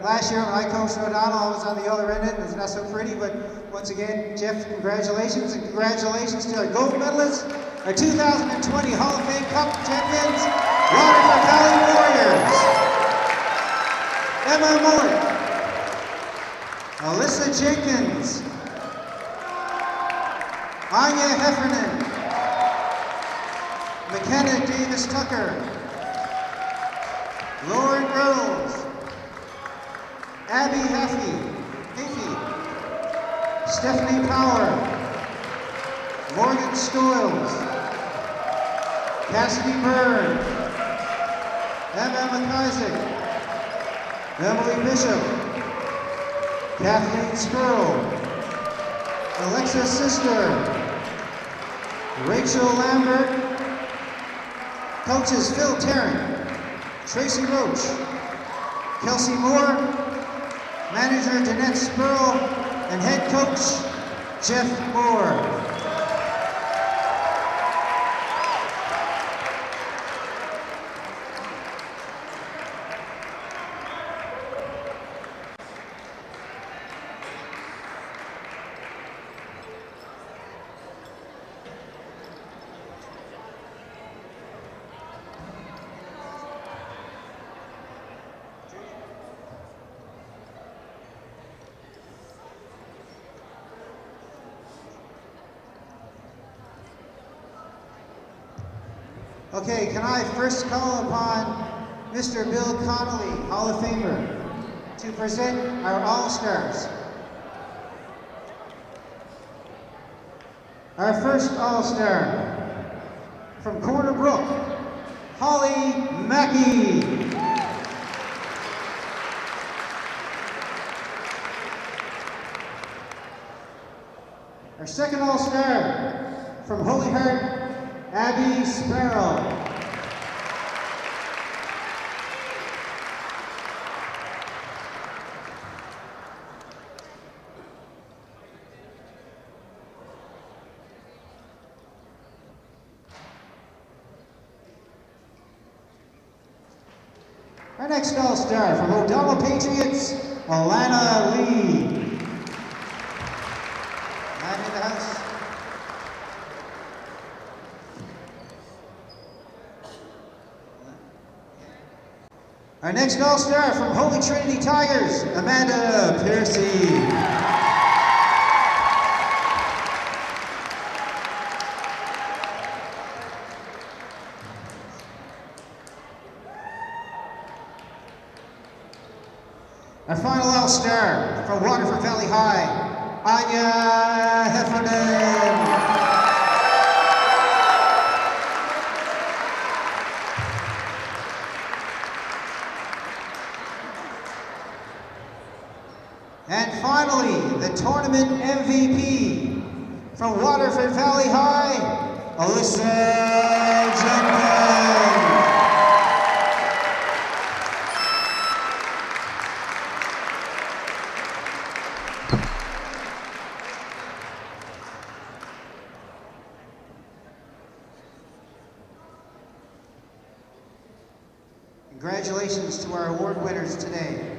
last year when I coached O'Donnell, I was on the other end of it, it's not so pretty, but once again, Jeff, congratulations, and congratulations to our gold medalists, our 2020 Hall of Fame Cup champions, Waterford Valley Warriors. Emma Mullet, Alyssa Jenkins, Anya Heffernan, McKenna Davis Tucker, Lauren Earls, Abby Hafey, Stephanie Power, Morgan Stoyles, Cassidy Byrd, Emma McIsaac, Emily Bishop, Kathleen Skrull, Alexa's sister, Rachel Lambert, coaches Phil Tarrant, Tracy Roach, Kelsey Moore, manager Danette Spurl, and head coach Jeff Moore. Okay, can I first call upon Mr. Bill Connolly, Hall of Famer, to present our All-Stars. Our first All-Star, from Corner Brook, Holly Mackey. Our second All-Star, from Holy Heart, Abby Sparrow. Our next All-Star, from O'Donnell Patriots, Alana Lee. Alana in the house. Our next All-Star, from Holy Trinity Tigers, Amanda Piercy. Our final All-Star from Waterford Valley High, Anya Heffernan. And finally, the tournament MVP from Waterford Valley High, Alyssa Jenkins. Congratulations to our award winners today.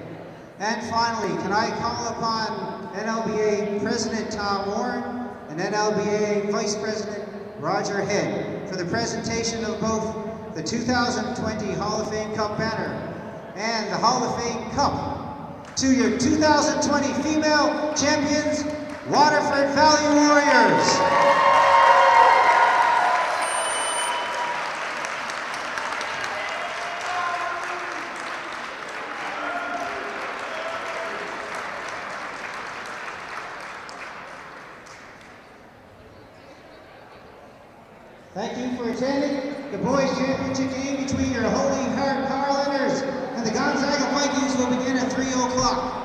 And finally, can I call upon NLBA President Tom Warren and NLBA Vice President Roger Head for the presentation of both the 2020 Hall of Fame Cup banner and the Hall of Fame Cup to your 2020 female champions, Waterford Valley Warriors. Thank you for attending. The boys' championship game between your Holy Heart Carliners and the Gonzaga Vikings will begin at 3 o'clock.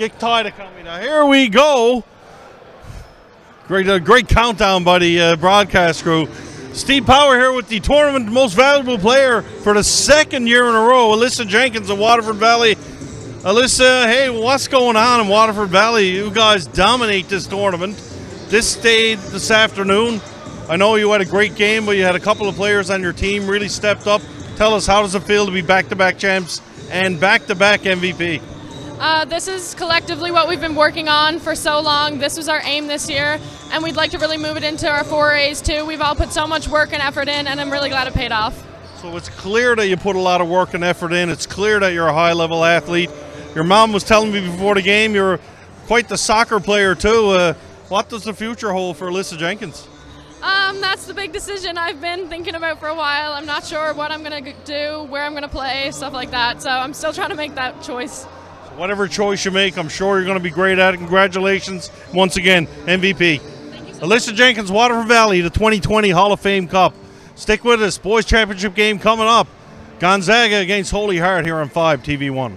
Get tied to coming. Now here we go. Great countdown by the broadcast crew. Steve Power here with the tournament most valuable player for the second year in a row, Alyssa Jenkins of Waterford Valley. Alyssa, hey, what's going on in Waterford Valley? You guys dominate this tournament. This day, this afternoon, I know you had a great game, but you had a couple of players on your team really stepped up. Tell us, how does it feel to be back-to-back champs and back-to-back MVP? This is collectively what we've been working on for so long. This was our aim this year, and we'd like to really move it into our 4As too. We've all put so much work and effort in, and I'm really glad it paid off. So it's clear that you put a lot of work and effort in. It's clear that you're a high-level athlete. Your mom was telling me before the game you're quite the soccer player too. What does the future hold for Alyssa Jenkins? That's the big decision I've been thinking about for a while. I'm not sure what I'm going to do, where I'm going to play, stuff like that. So I'm still trying to make that choice. Whatever choice you make, I'm sure you're going to be great at it. Congratulations once again, MVP. Thank you so Alyssa Jenkins, Waterford Valley, the 2020 Hall of Fame Cup. Stick with us. Boys Championship game coming up. Gonzaga against Holy Heart here on 5 TV1.